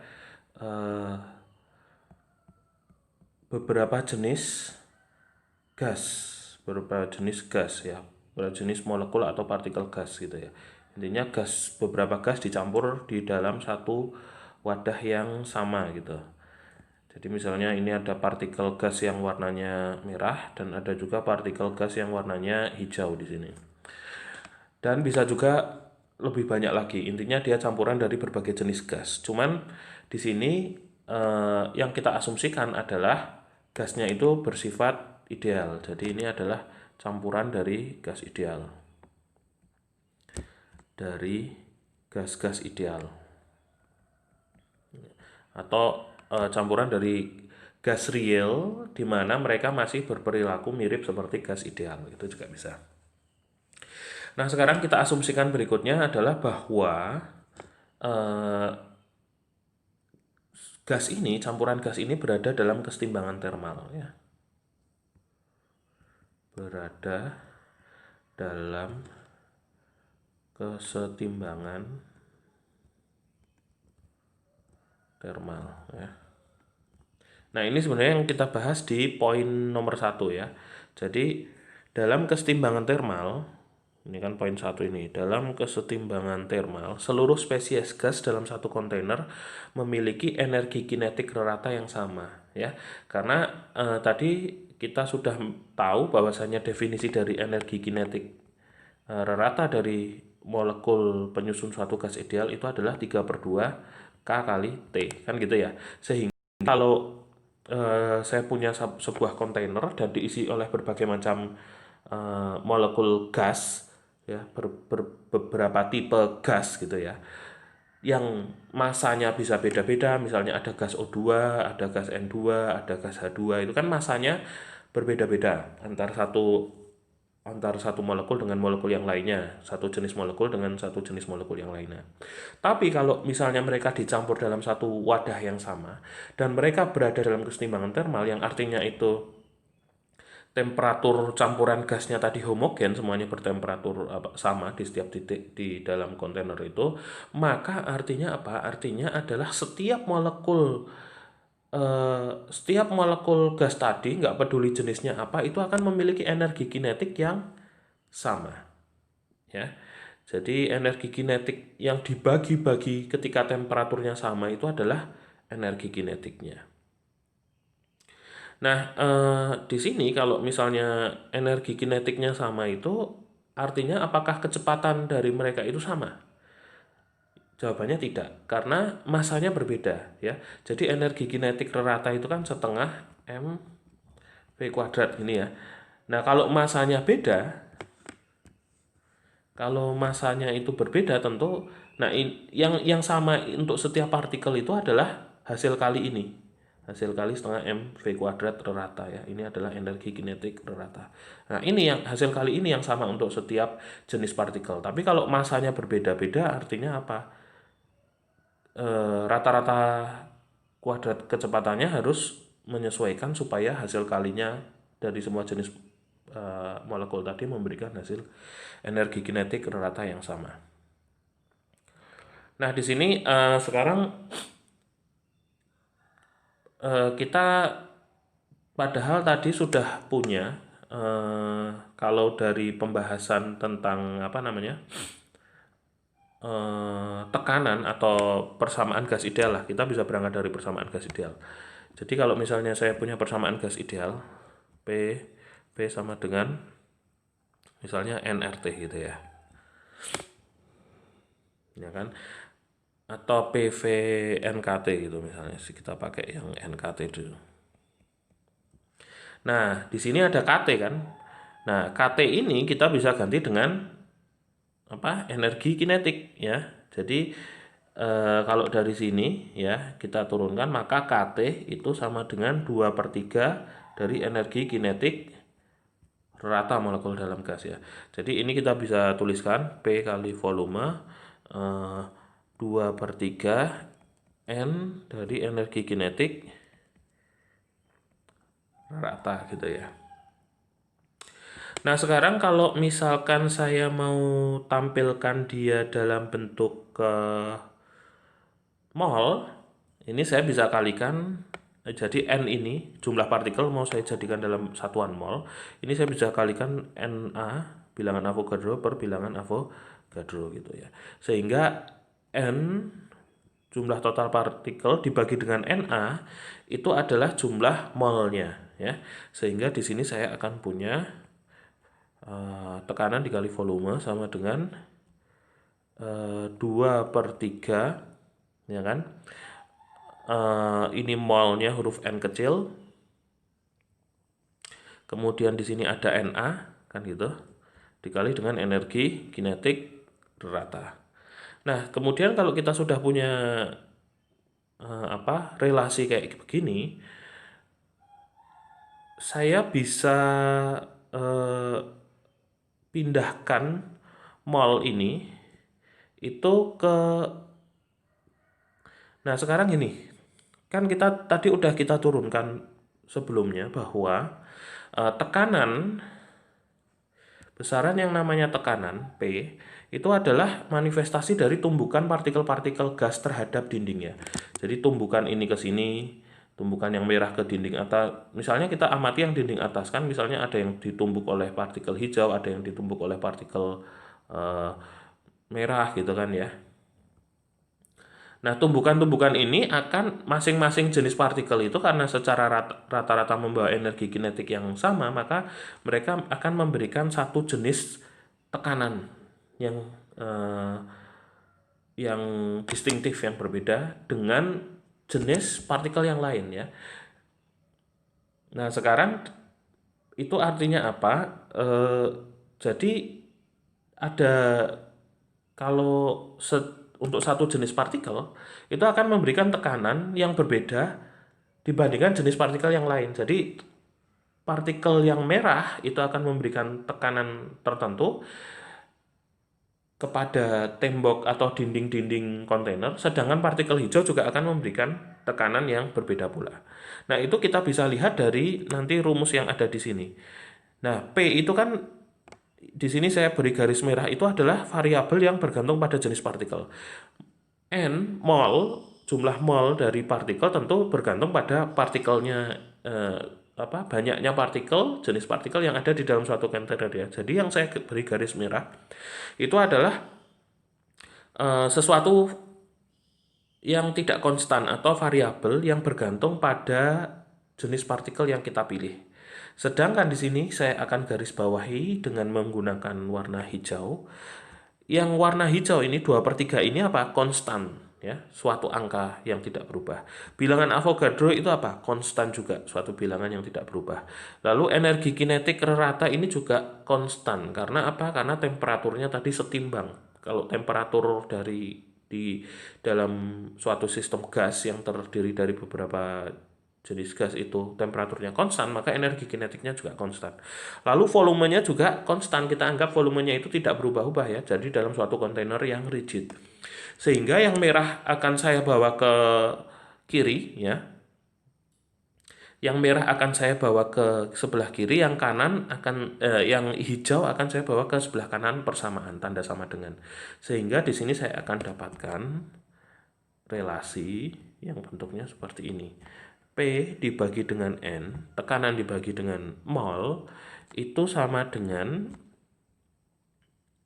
Speaker 1: beberapa jenis gas, ya, beberapa jenis molekul atau partikel gas gitu ya. Intinya beberapa gas dicampur di dalam satu wadah yang sama gitu. Jadi misalnya ini ada partikel gas yang warnanya merah dan ada juga partikel gas yang warnanya hijau di sini. Dan bisa juga lebih banyak lagi. Intinya dia campuran dari berbagai jenis gas. Cuman di sini yang kita asumsikan adalah gasnya itu bersifat ideal. Jadi ini adalah campuran dari gas ideal. Dari gas-gas ideal. Atau campuran dari gas real di mana mereka masih berperilaku mirip seperti gas ideal. Itu juga bisa. Nah, sekarang kita asumsikan berikutnya adalah bahwa campuran gas ini berada dalam kesetimbangan termal ya. Berada dalam kesetimbangan termal ya. Nah, ini sebenarnya yang kita bahas di poin nomor 1 ya. Jadi dalam kesetimbangan termal, ini kan poin 1 ini, dalam kesetimbangan termal, seluruh spesies gas dalam satu kontainer memiliki energi kinetik rata yang sama ya. Karena tadi kita sudah tahu bahwasanya definisi dari energi kinetik rata dari molekul penyusun suatu gas ideal itu adalah 3/2 K kali T, kan gitu ya. Sehingga kalau saya punya sebuah kontainer dan diisi oleh berbagai macam molekul gas ya, beberapa tipe gas gitu ya, yang masanya bisa beda-beda, misalnya ada gas O2, ada gas N2, ada gas H2, itu kan masanya berbeda-beda antar satu molekul dengan molekul yang lainnya, satu jenis molekul dengan satu jenis molekul yang lainnya. Tapi kalau misalnya mereka dicampur dalam satu wadah yang sama dan mereka berada dalam kesetimbangan termal, yang artinya itu temperatur campuran gasnya tadi homogen, semuanya bertemperatur sama di setiap titik di dalam kontainer itu, maka artinya apa? Artinya adalah setiap molekul gas tadi, nggak peduli jenisnya apa, itu akan memiliki energi kinetik yang sama ya. Jadi energi kinetik yang dibagi-bagi ketika temperaturnya sama itu adalah energi kinetiknya. Nah, di sini kalau misalnya energi kinetiknya sama itu artinya apakah kecepatan dari mereka itu sama? Jawabannya tidak, karena masanya berbeda ya. Jadi energi kinetik rata itu kan setengah mv kuadrat ini ya. Nah, kalau masanya itu berbeda tentu, nah yang sama untuk setiap partikel itu adalah hasil kali ini. Hasil kali setengah mv kuadrat rata ya. Ini adalah energi kinetik rata. Nah, ini yang hasil kali ini yang sama untuk setiap jenis partikel. Tapi kalau masanya berbeda-beda artinya apa? Rata-rata kuadrat kecepatannya harus menyesuaikan supaya hasil kalinya dari semua jenis molekul tadi memberikan hasil energi kinetik rata yang sama. Nah, di sini sekarang kita padahal tadi sudah punya kalau dari pembahasan tentang tekanan atau persamaan gas ideal lah, kita bisa berangkat dari persamaan gas ideal. Jadi kalau misalnya saya punya persamaan gas ideal P sama dengan misalnya nRT gitu ya kan, atau PV NKT gitu misalnya, kita pakai yang NKT dulu. Nah, di sini ada KT kan. Nah, KT ini kita bisa ganti dengan energi kinetik ya. Jadi kalau dari sini ya kita turunkan, maka KT itu sama dengan 2/3 dari energi kinetik rata molekul dalam gas ya. Jadi ini kita bisa tuliskan P kali volume 2/3 N dari energi kinetik rata gitu ya. Nah, sekarang kalau misalkan saya mau tampilkan dia dalam bentuk mol, ini saya bisa kalikan Jadi N ini jumlah partikel mau saya jadikan dalam satuan mol. Ini saya bisa kalikan Na bilangan Avogadro per bilangan Avogadro gitu ya. Sehingga N jumlah total partikel dibagi dengan Na itu adalah jumlah molnya ya. Sehingga di sini saya akan punya tekanan dikali volume sama dengan 2/3 ya kan. Ini molnya huruf N kecil, kemudian di sini ada Na kan gitu, dikali dengan energi kinetik rata. Nah kemudian kalau kita sudah punya relasi kayak begini, saya bisa pindahkan mol ini itu ke. Nah sekarang gini, kan tadi udah kita turunkan sebelumnya bahwa tekanan besaran yang namanya tekanan P itu adalah manifestasi dari tumbukan partikel-partikel gas terhadap dindingnya. Jadi tumbukan ini ke sini, tumbukan yang merah ke dinding atas. Misalnya kita amati yang dinding atas kan, misalnya ada yang ditumbuk oleh partikel hijau, ada yang ditumbuk oleh partikel merah gitu kan ya. Nah, tumbukan-tumbukan ini akan masing-masing jenis partikel itu karena secara rata-rata membawa energi kinetik yang sama, maka mereka akan memberikan satu jenis tekanan yang distintif, yang berbeda dengan jenis partikel yang lain ya. Nah, sekarang itu artinya apa? Jadi ada kalau untuk satu jenis partikel itu akan memberikan tekanan yang berbeda dibandingkan jenis partikel yang lain. Jadi partikel yang merah itu akan memberikan tekanan tertentu kepada tembok atau dinding-dinding kontainer, sedangkan partikel hijau juga akan memberikan tekanan yang berbeda pula. Nah, itu kita bisa lihat dari nanti rumus yang ada di sini. Nah, P itu kan di sini saya beri garis merah, itu adalah variabel yang bergantung pada jenis partikel. N, mol, jumlah mol dari partikel tentu bergantung pada partikelnya, banyaknya partikel, jenis partikel yang ada di dalam suatu kontainer ya. Jadi yang saya beri garis merah itu adalah sesuatu yang tidak konstan atau variabel yang bergantung pada jenis partikel yang kita pilih. Sedangkan di sini saya akan garis bawahi dengan menggunakan warna hijau. Yang warna hijau ini 2/3 ini apa? Konstan ya, suatu angka yang tidak berubah. Bilangan Avogadro itu apa? Konstan juga, suatu bilangan yang tidak berubah. Lalu energi kinetik rata ini juga konstan. Karena apa? Karena temperaturnya tadi setimbang. Kalau temperatur di dalam suatu sistem gas yang terdiri dari beberapa jenis gas itu temperaturnya konstan, maka energi kinetiknya juga konstan. Lalu volumenya juga konstan, kita anggap volumenya itu tidak berubah-ubah ya, jadi dalam suatu kontainer yang rigid. Sehingga yang merah akan saya bawa ke kiri ya. Yang merah akan saya bawa ke sebelah kiri, yang yang hijau akan saya bawa ke sebelah kanan persamaan, tanda sama dengan. Sehingga di sini saya akan dapatkan relasi yang bentuknya seperti ini. P dibagi dengan N, tekanan dibagi dengan mol, itu sama dengan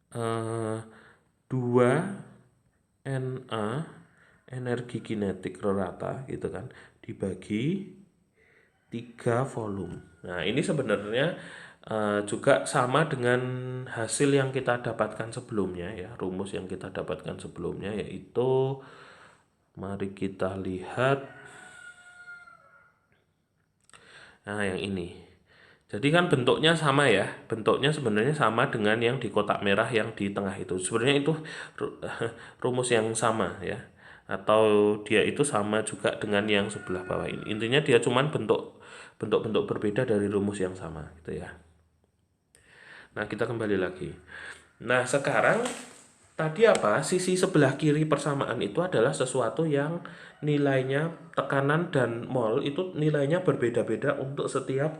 Speaker 1: 2 Na energi kinetik rata gitu kan, dibagi 3 volume. Nah ini sebenarnya juga sama dengan hasil yang kita dapatkan sebelumnya ya, rumus yang kita dapatkan sebelumnya, yaitu mari kita lihat. Nah yang ini, jadi kan bentuknya sama ya, bentuknya sebenarnya sama dengan yang di kotak merah yang di tengah itu. Sebenarnya itu rumus yang sama ya, atau dia itu sama juga dengan yang sebelah bawah ini. Intinya dia cuman bentuk-bentuk berbeda dari rumus yang sama gitu ya. Nah kita kembali lagi. Nah sekarang tadi apa? Sisi sebelah kiri persamaan itu adalah sesuatu yang nilainya tekanan dan mol itu nilainya berbeda-beda untuk setiap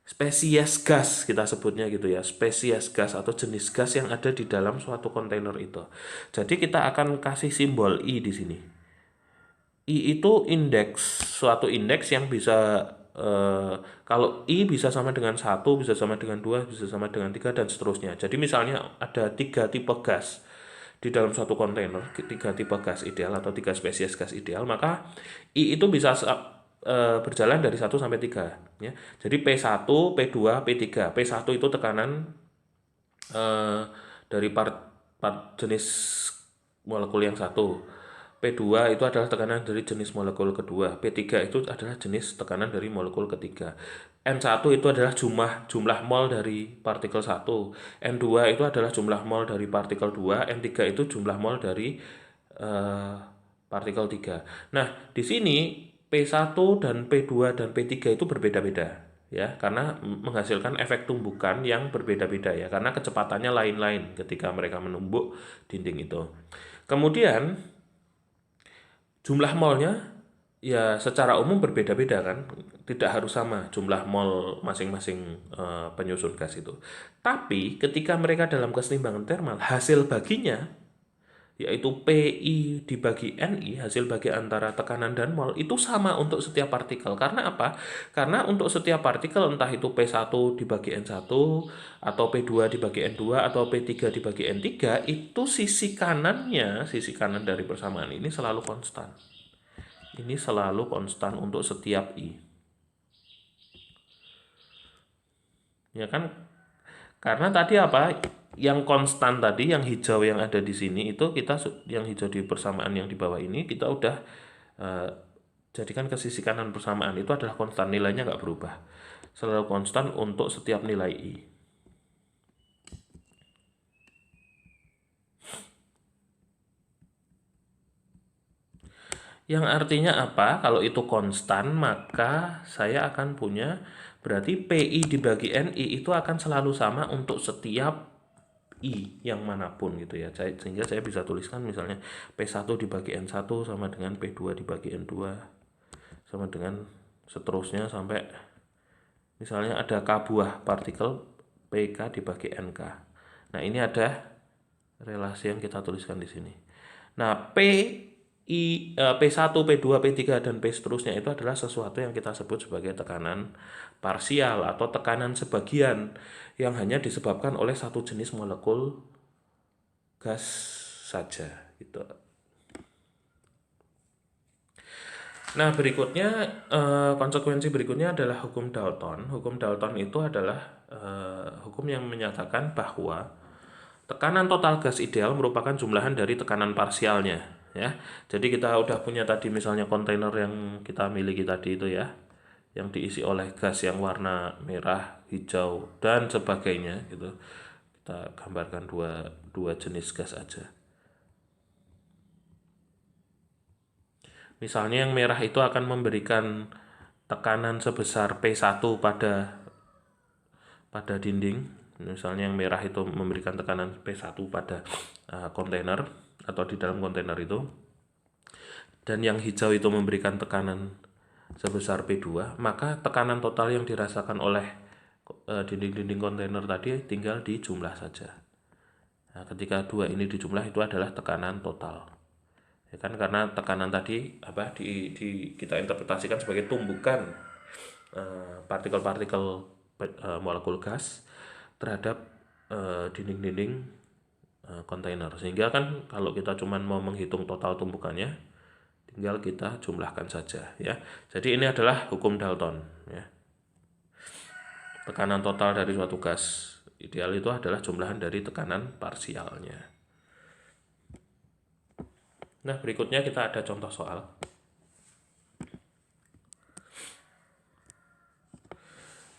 Speaker 1: spesies gas, kita sebutnya gitu ya, spesies gas atau jenis gas yang ada di dalam suatu kontainer itu. Jadi kita akan kasih simbol I di sini. I itu suatu indeks yang bisa kalau I bisa sama dengan 1, bisa sama dengan 2, bisa sama dengan 3 dan seterusnya. Jadi misalnya ada 3 tipe gas di dalam suatu kontainer, 3 tipe gas ideal atau 3 spesies gas ideal, maka I itu bisa berjalan dari 1 sampai 3 ya. Jadi P1, P2, P3. P1 itu tekanan dari part jenis molekul yang satu. P2 itu adalah tekanan dari jenis molekul kedua. P3 itu adalah jenis tekanan dari molekul ketiga. N1 itu adalah jumlah mol dari partikel 1. N2 itu adalah jumlah mol dari partikel 2. N3 itu jumlah mol dari partikel 3. Nah, di sini P1 dan P2 dan P3 itu berbeda-beda ya, karena menghasilkan efek tumbukan yang berbeda-beda ya, karena kecepatannya lain-lain ketika mereka menumbuk dinding itu. Kemudian jumlah molnya ya secara umum berbeda-beda kan, tidak harus sama jumlah mol masing-masing penyusun gas itu. Tapi ketika mereka dalam keseimbangan termal, hasil baginya yaitu PI dibagi NI, hasil bagi antara tekanan dan mol, itu sama untuk setiap partikel. Karena apa? Karena untuk setiap partikel, entah itu P1 dibagi N1, atau P2 dibagi N2, atau P3 dibagi N3, itu sisi kanan dari persamaan ini selalu konstan. Ini selalu konstan untuk setiap I. Ya kan? Karena tadi apa? Yang konstan tadi, yang hijau yang ada di sini itu yang hijau di persamaan yang di bawah ini kita udah jadikan ke sisi kanan persamaan, itu adalah konstan, nilainya nggak berubah, selalu konstan untuk setiap nilai I. Yang artinya apa? Kalau itu konstan, maka saya akan punya berarti PI dibagi NI itu akan selalu sama untuk setiap I yang manapun gitu ya. Sehingga saya bisa tuliskan misalnya P1 dibagi N1 sama dengan P2 dibagi N2 sama dengan seterusnya sampai misalnya ada K buah partikel, PK dibagi NK. Nah, ini ada relasi yang kita tuliskan di sini. Nah, P1, P2, P3 dan P seterusnya itu adalah sesuatu yang kita sebut sebagai tekanan parsial atau tekanan sebagian yang hanya disebabkan oleh satu jenis molekul gas saja gitu. Nah, berikutnya konsekuensi berikutnya adalah hukum Dalton. Hukum Dalton itu adalah hukum yang menyatakan bahwa tekanan total gas ideal merupakan jumlahan dari tekanan parsialnya ya. Jadi kita udah punya tadi misalnya kontainer yang kita miliki tadi itu ya, yang diisi oleh gas yang warna merah, hijau dan sebagainya gitu. Kita gambarkan dua jenis gas aja. Misalnya yang merah itu akan memberikan tekanan sebesar P1 pada dinding. Misalnya yang merah itu memberikan tekanan P1 pada kontainer atau di dalam kontainer itu. Dan yang hijau itu memberikan tekanan sebesar P2, maka tekanan total yang dirasakan oleh dinding-dinding kontainer tadi tinggal dijumlah saja. Nah, ketika dua ini dijumlah itu adalah tekanan total. Ya kan, karena tekanan tadi kita interpretasikan sebagai tumbukan partikel-partikel molekul gas terhadap dinding-dinding kontainer, sehingga kan kalau kita cuma mau menghitung total tumbukannya tinggal kita jumlahkan saja ya. Jadi ini adalah hukum Dalton ya. Tekanan total dari suatu gas ideal itu adalah jumlahan dari tekanan parsialnya. Nah, berikutnya kita ada contoh soal.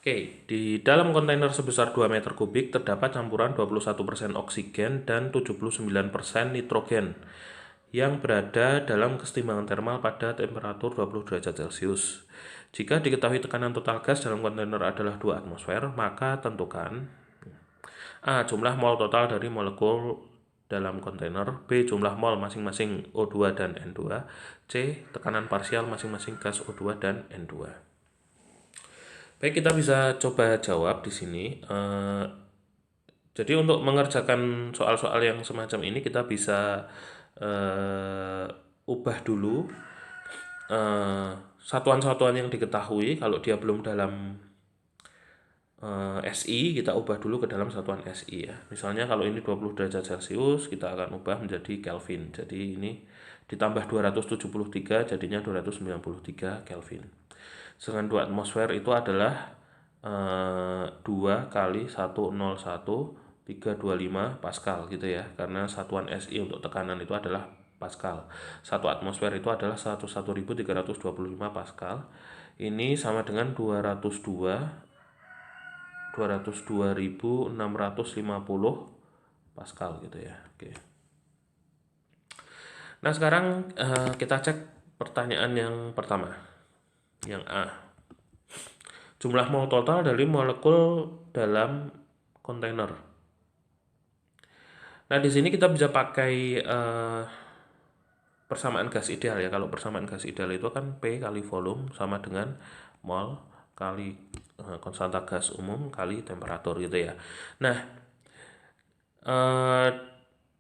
Speaker 1: Oke, di dalam kontainer sebesar 2 meter kubik terdapat campuran 21% oksigen dan 79% nitrogen yang berada dalam keseimbangan termal pada temperatur 20 derajat Celcius. Jika diketahui tekanan total gas dalam kontainer adalah 2 atmosfer, maka tentukan A. Jumlah mol total dari molekul dalam kontainer, B. Jumlah mol masing-masing O2 dan N2, C. Tekanan parsial masing-masing gas O2 dan N2. Baik, kita bisa coba jawab di sini. Jadi untuk mengerjakan soal-soal yang semacam ini kita bisa ubah dulu satuan-satuan yang diketahui. Kalau dia belum dalam SI, kita ubah dulu ke dalam satuan SI ya. Misalnya kalau ini 20 derajat Celcius, kita akan ubah menjadi Kelvin. Jadi ini ditambah 273 jadinya 293 Kelvin. Sedangkan 2 atmosfer itu adalah 2 kali 101,325 Pascal gitu ya. Karena satuan SI untuk tekanan itu adalah Pascal. 1 atmosfer itu adalah 101.325 Pascal. Ini sama dengan 202.650 Pascal gitu ya. Oke. Nah sekarang kita cek pertanyaan yang pertama, yang A. Jumlah mol total dari molekul dalam kontainer. Nah di sini kita bisa pakai persamaan gas ideal ya. Kalau persamaan gas ideal itu kan P kali volume sama dengan mol kali konstanta gas umum kali temperatur gitu ya. Nah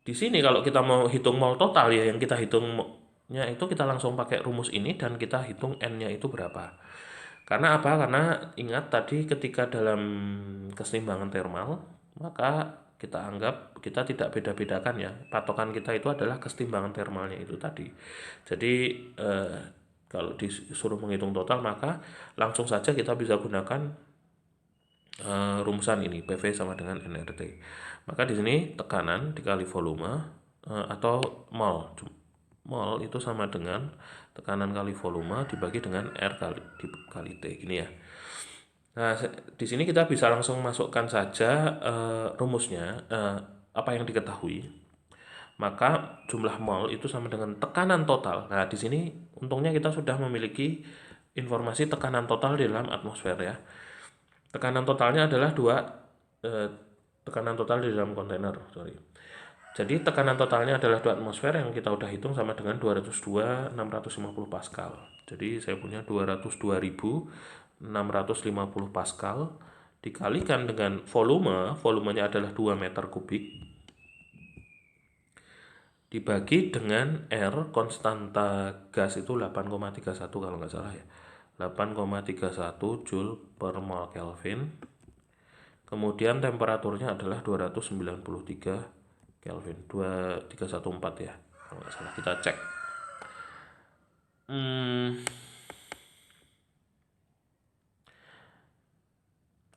Speaker 1: di sini kalau kita mau hitung mol total ya, yang kita hitungnya itu kita langsung pakai rumus ini dan kita hitung N-nya itu berapa. Karena apa? Karena ingat tadi ketika dalam keseimbangan termal, maka kita anggap kita tidak beda-bedakan ya. Patokan kita itu adalah keseimbangan termalnya itu tadi. Jadi kalau disuruh menghitung total maka langsung saja kita bisa gunakan rumusan ini, PV sama dengan nRT. Maka di sini tekanan dikali volume atau mol. Mol itu sama dengan tekanan kali volume dibagi dengan R kali T gini ya. Nah, di sini kita bisa langsung masukkan saja rumusnya apa yang diketahui. Maka jumlah mol itu sama dengan tekanan total. Nah, di sini untungnya kita sudah memiliki informasi tekanan total di dalam atmosfer ya. Tekanan totalnya adalah tekanan total di dalam kontainer, sorry. Jadi tekanan totalnya adalah 2 atmosfer yang kita udah hitung sama dengan 202.650 Pascal. Jadi saya punya 202.650 Pascal dikalikan dengan volumenya adalah 2 meter kubik, dibagi dengan R, konstanta gas itu 8,31 kalau nggak salah ya. 8,31 Joule per mol Kelvin. Kemudian temperaturnya adalah 293 Kelvin, 2314 ya kalau nggak salah. Kita cek.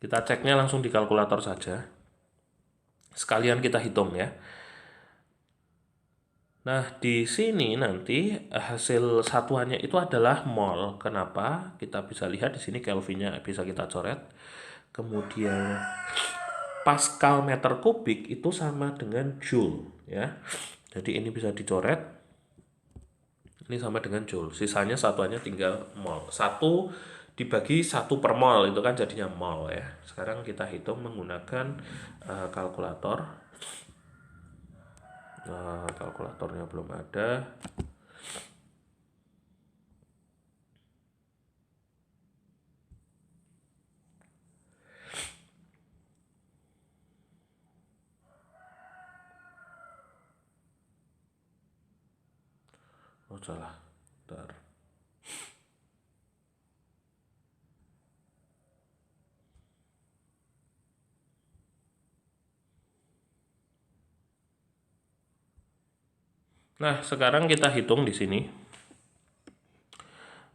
Speaker 1: Kita ceknya langsung di kalkulator saja. Sekalian kita hitung ya. Nah, di sini nanti hasil satuannya itu adalah mol. Kenapa? Kita bisa lihat di sini Kelvinnya bisa kita coret. Kemudian Pascal meter kubik itu sama dengan Joule ya. Jadi ini bisa dicoret. Ini sama dengan Joule. Sisanya satuannya tinggal mol. 1 dibagi 1 per mol itu kan jadinya mol ya. Sekarang kita hitung menggunakan kalkulator. Kalkulatornya belum ada. Oh salah, bentar. Nah, sekarang kita hitung di sini.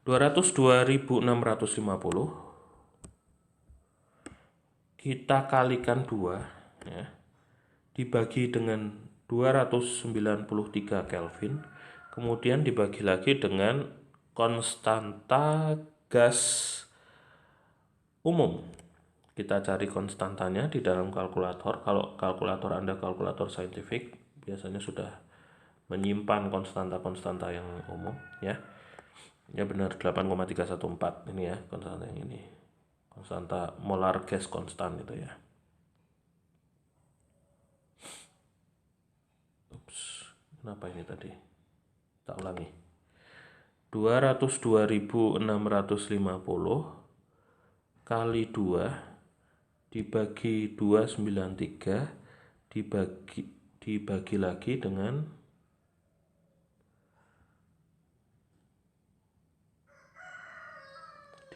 Speaker 1: 202.650 kita kalikan 2 ya. Dibagi dengan 293 Kelvin. Kemudian dibagi lagi dengan konstanta gas umum. Kita cari konstantanya di dalam kalkulator. Kalau kalkulator Anda kalkulator saintifik, biasanya sudah menyimpan konstanta-konstanta yang umum ya. Ya benar 8,314 ini ya konstanta yang ini. Konstanta molar gas konstan itu ya. Ups, kenapa ini tadi? Tak ulangi. 202.650 kali 2 dibagi 293 dibagi lagi dengan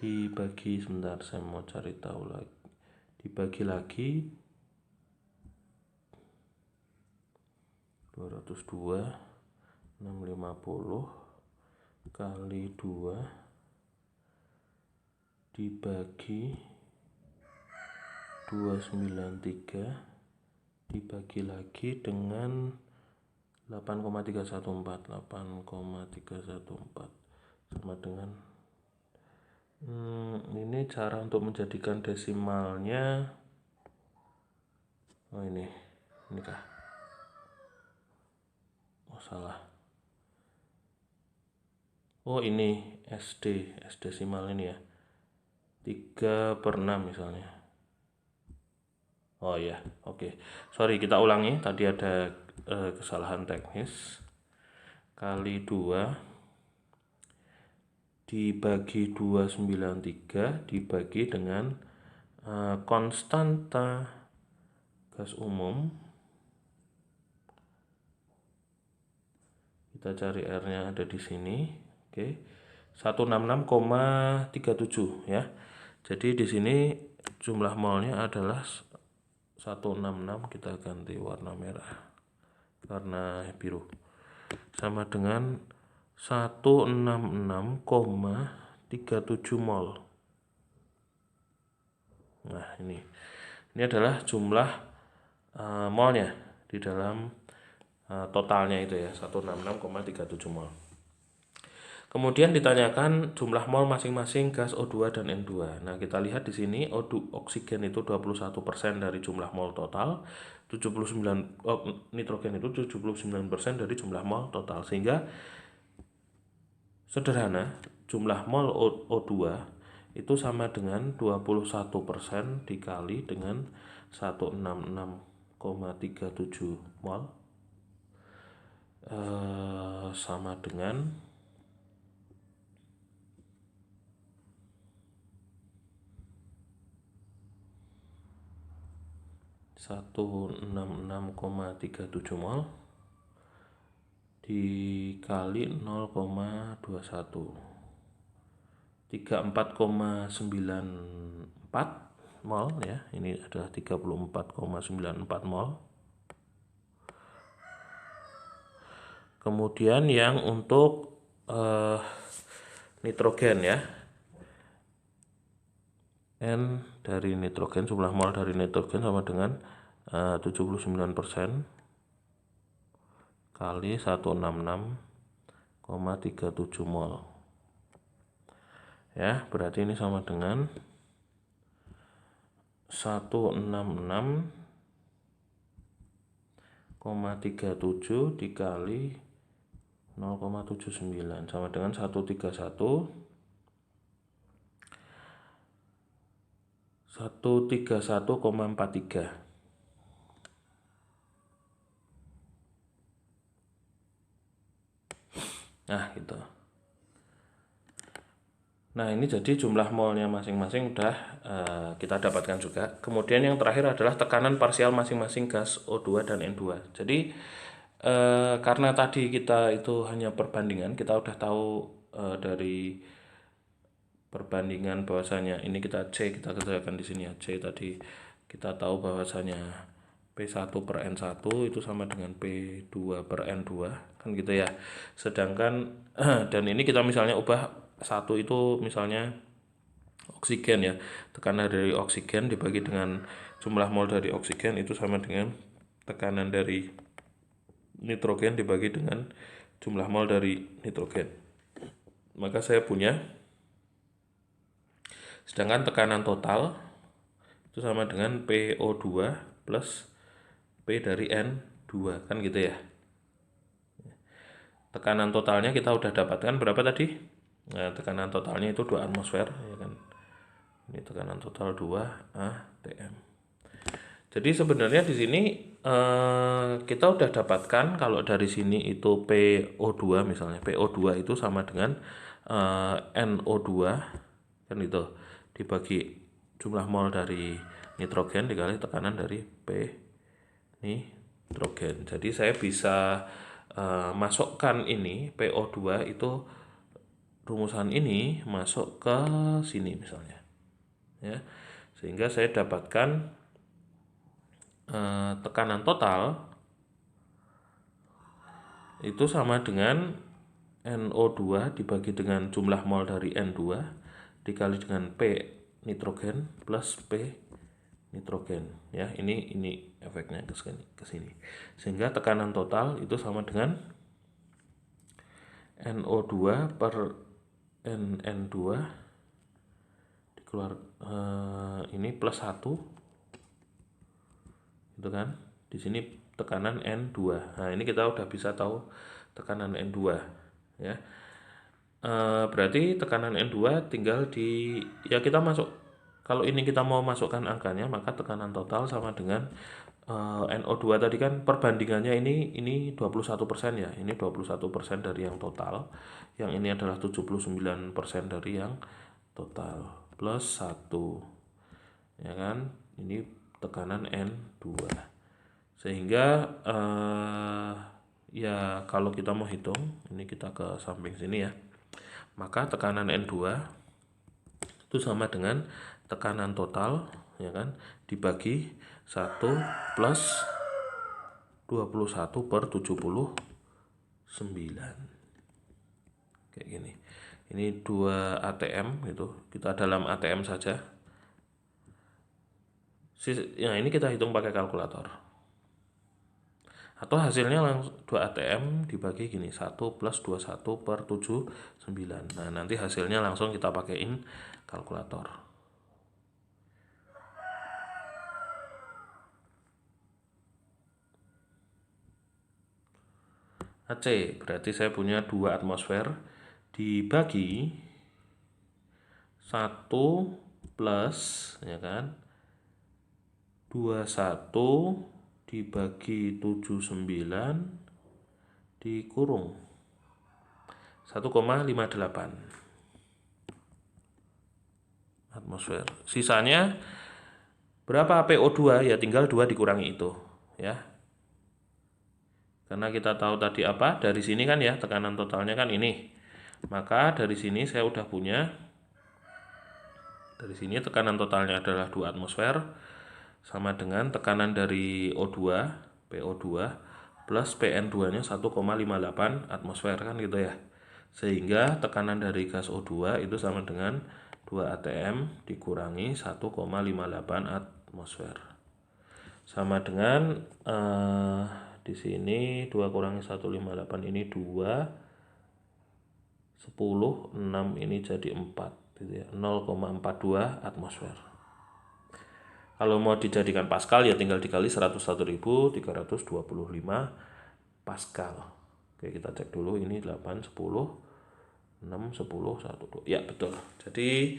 Speaker 1: dibagi, sebentar saya mau cari tahu lagi, dibagi lagi 202 650 kali 2 dibagi 293 dibagi lagi dengan 8,314 sama dengan ini cara untuk menjadikan desimalnya. Oh ini kah? Oh salah. Oh ini SD desimal ini ya, 3/6 misalnya. Oh ya, oke. Sorry, kita ulangi, tadi ada kesalahan teknis. Kali 2 dibagi 293 dibagi dengan konstanta gas umum. Kita cari R-nya ada di sini. Oke. 166,37 ya. Jadi di sini jumlah molnya adalah 166, kita ganti warna merah karena biru, sama dengan 166,37 mol. Nah ini adalah jumlah molnya di dalam totalnya itu ya, 166,37 mol. Kemudian ditanyakan jumlah mol masing-masing gas O2 dan N2. Nah, kita lihat di sini oksigen itu 21% dari jumlah mol total, 79 nitrogen itu 79% dari jumlah mol total. Sehingga sederhana, jumlah mol O2 itu sama dengan 21% dikali dengan 166,37 mol, sama dengan 166,37 mol dikali 0,21, 34,94 mol ya. Ini adalah 34,94 mol. Kemudian yang untuk nitrogen ya, N dari nitrogen, jumlah mol dari nitrogen sama dengan 79% kali 166,37 mol. Ya, berarti ini sama dengan 166,37 dikali 0,79 sama dengan 131,43. Nah gitu. Nah ini jadi jumlah molnya masing-masing udah kita dapatkan juga. Kemudian yang terakhir adalah tekanan parsial masing-masing gas O2 dan N2. Jadi karena tadi kita itu hanya perbandingan, kita udah tahu dari perbandingan bahwasanya ini kita kerjakan di sini ya, C tadi kita tahu bahwasanya P1 per N1 itu sama dengan P2 per N2 kan gitu ya. Sedangkan dan ini kita misalnya ubah satu itu misalnya oksigen ya, tekanan dari oksigen dibagi dengan jumlah mol dari oksigen itu sama dengan tekanan dari nitrogen dibagi dengan jumlah mol dari nitrogen. Maka saya punya, sedangkan tekanan total itu sama dengan PO2 plus P dari N2 kan gitu ya. Tekanan totalnya kita udah dapatkan berapa tadi? Nah, tekanan totalnya itu 2 atmosfer ya kan. Ini tekanan total 2 atm. Jadi sebenarnya di sini kita udah dapatkan kalau dari sini itu PO2 misalnya. PO2 itu sama dengan NO2 kan itu dibagi jumlah mol dari nitrogen dikali tekanan dari P nitrogen. Jadi saya bisa masukkan ini PO2 itu rumusan ini masuk ke sini misalnya, ya, sehingga saya dapatkan tekanan total itu sama dengan NO2 dibagi dengan jumlah mol dari N2 dikali dengan P nitrogen plus P nitrogen, ya. Ini efeknya ke sini. Sehingga tekanan total itu sama dengan NO2 per NN2 dikeluar ini plus 1 itu kan. Di sini tekanan N2. Nah, ini kita udah bisa tahu tekanan N2, ya. Berarti tekanan N2 tinggal ya kita masuk, kalau ini kita mau masukkan angkanya, maka tekanan total sama dengan NO2 tadi kan perbandingannya ini 21% ya. Ini 21% dari yang total. Yang ini adalah 79% dari yang total plus 1. Ya kan? Ini tekanan N2. Sehingga ya kalau kita mau hitung, ini kita ke samping sini ya. Maka tekanan N2 itu sama dengan tekanan total, ya kan, dibagi 1 plus 21 per 79. Kayak gini. Ini 2 ATM gitu. Kita dalam ATM saja. Nah, ini kita hitung pakai kalkulator. Atau hasilnya langsung 2 ATM dibagi gini, 1 plus 21 per 79. Nah, nanti hasilnya langsung kita pakaiin kalkulator. AC berarti saya punya 2 atmosfer dibagi 1 plus, ya kan, 21 dibagi 79 dikurung 1,58 atmosfer. Sisanya berapa PO2? Ya tinggal 2 dikurangi itu, ya. Karena kita tahu tadi apa? Dari sini kan ya, tekanan totalnya kan ini. Maka dari sini saya udah punya, dari sini tekanan totalnya adalah 2 atmosfer sama dengan tekanan dari O2, PO2 plus PN2-nya 1,58 atmosfer kan gitu ya. Sehingga tekanan dari gas O2 itu sama dengan 2 ATM dikurangi 1,58 atmosfer. Sama dengan di sini 2 kurangi 158 ini 2, 10, 6 ini jadi 4 gitu ya, 0,42 atmosfer. Kalau mau dijadikan Pascal ya tinggal dikali 101.325 Pascal. Oke, kita cek dulu ini 8, 10, 6, 10, 1, 2. Ya betul. Jadi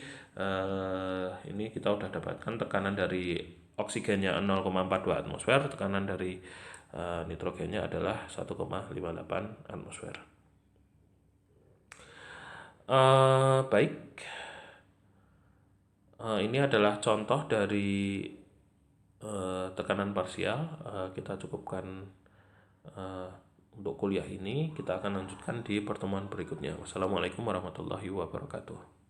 Speaker 1: ini kita udah dapatkan tekanan dari oksigennya 0,42 atmosfer, tekanan dari nitrogennya adalah 1,58 atmosfer. Baik, ini adalah contoh dari tekanan parsial. Kita cukupkan untuk kuliah ini. Kita akan lanjutkan di pertemuan berikutnya. Wassalamualaikum warahmatullahi wabarakatuh.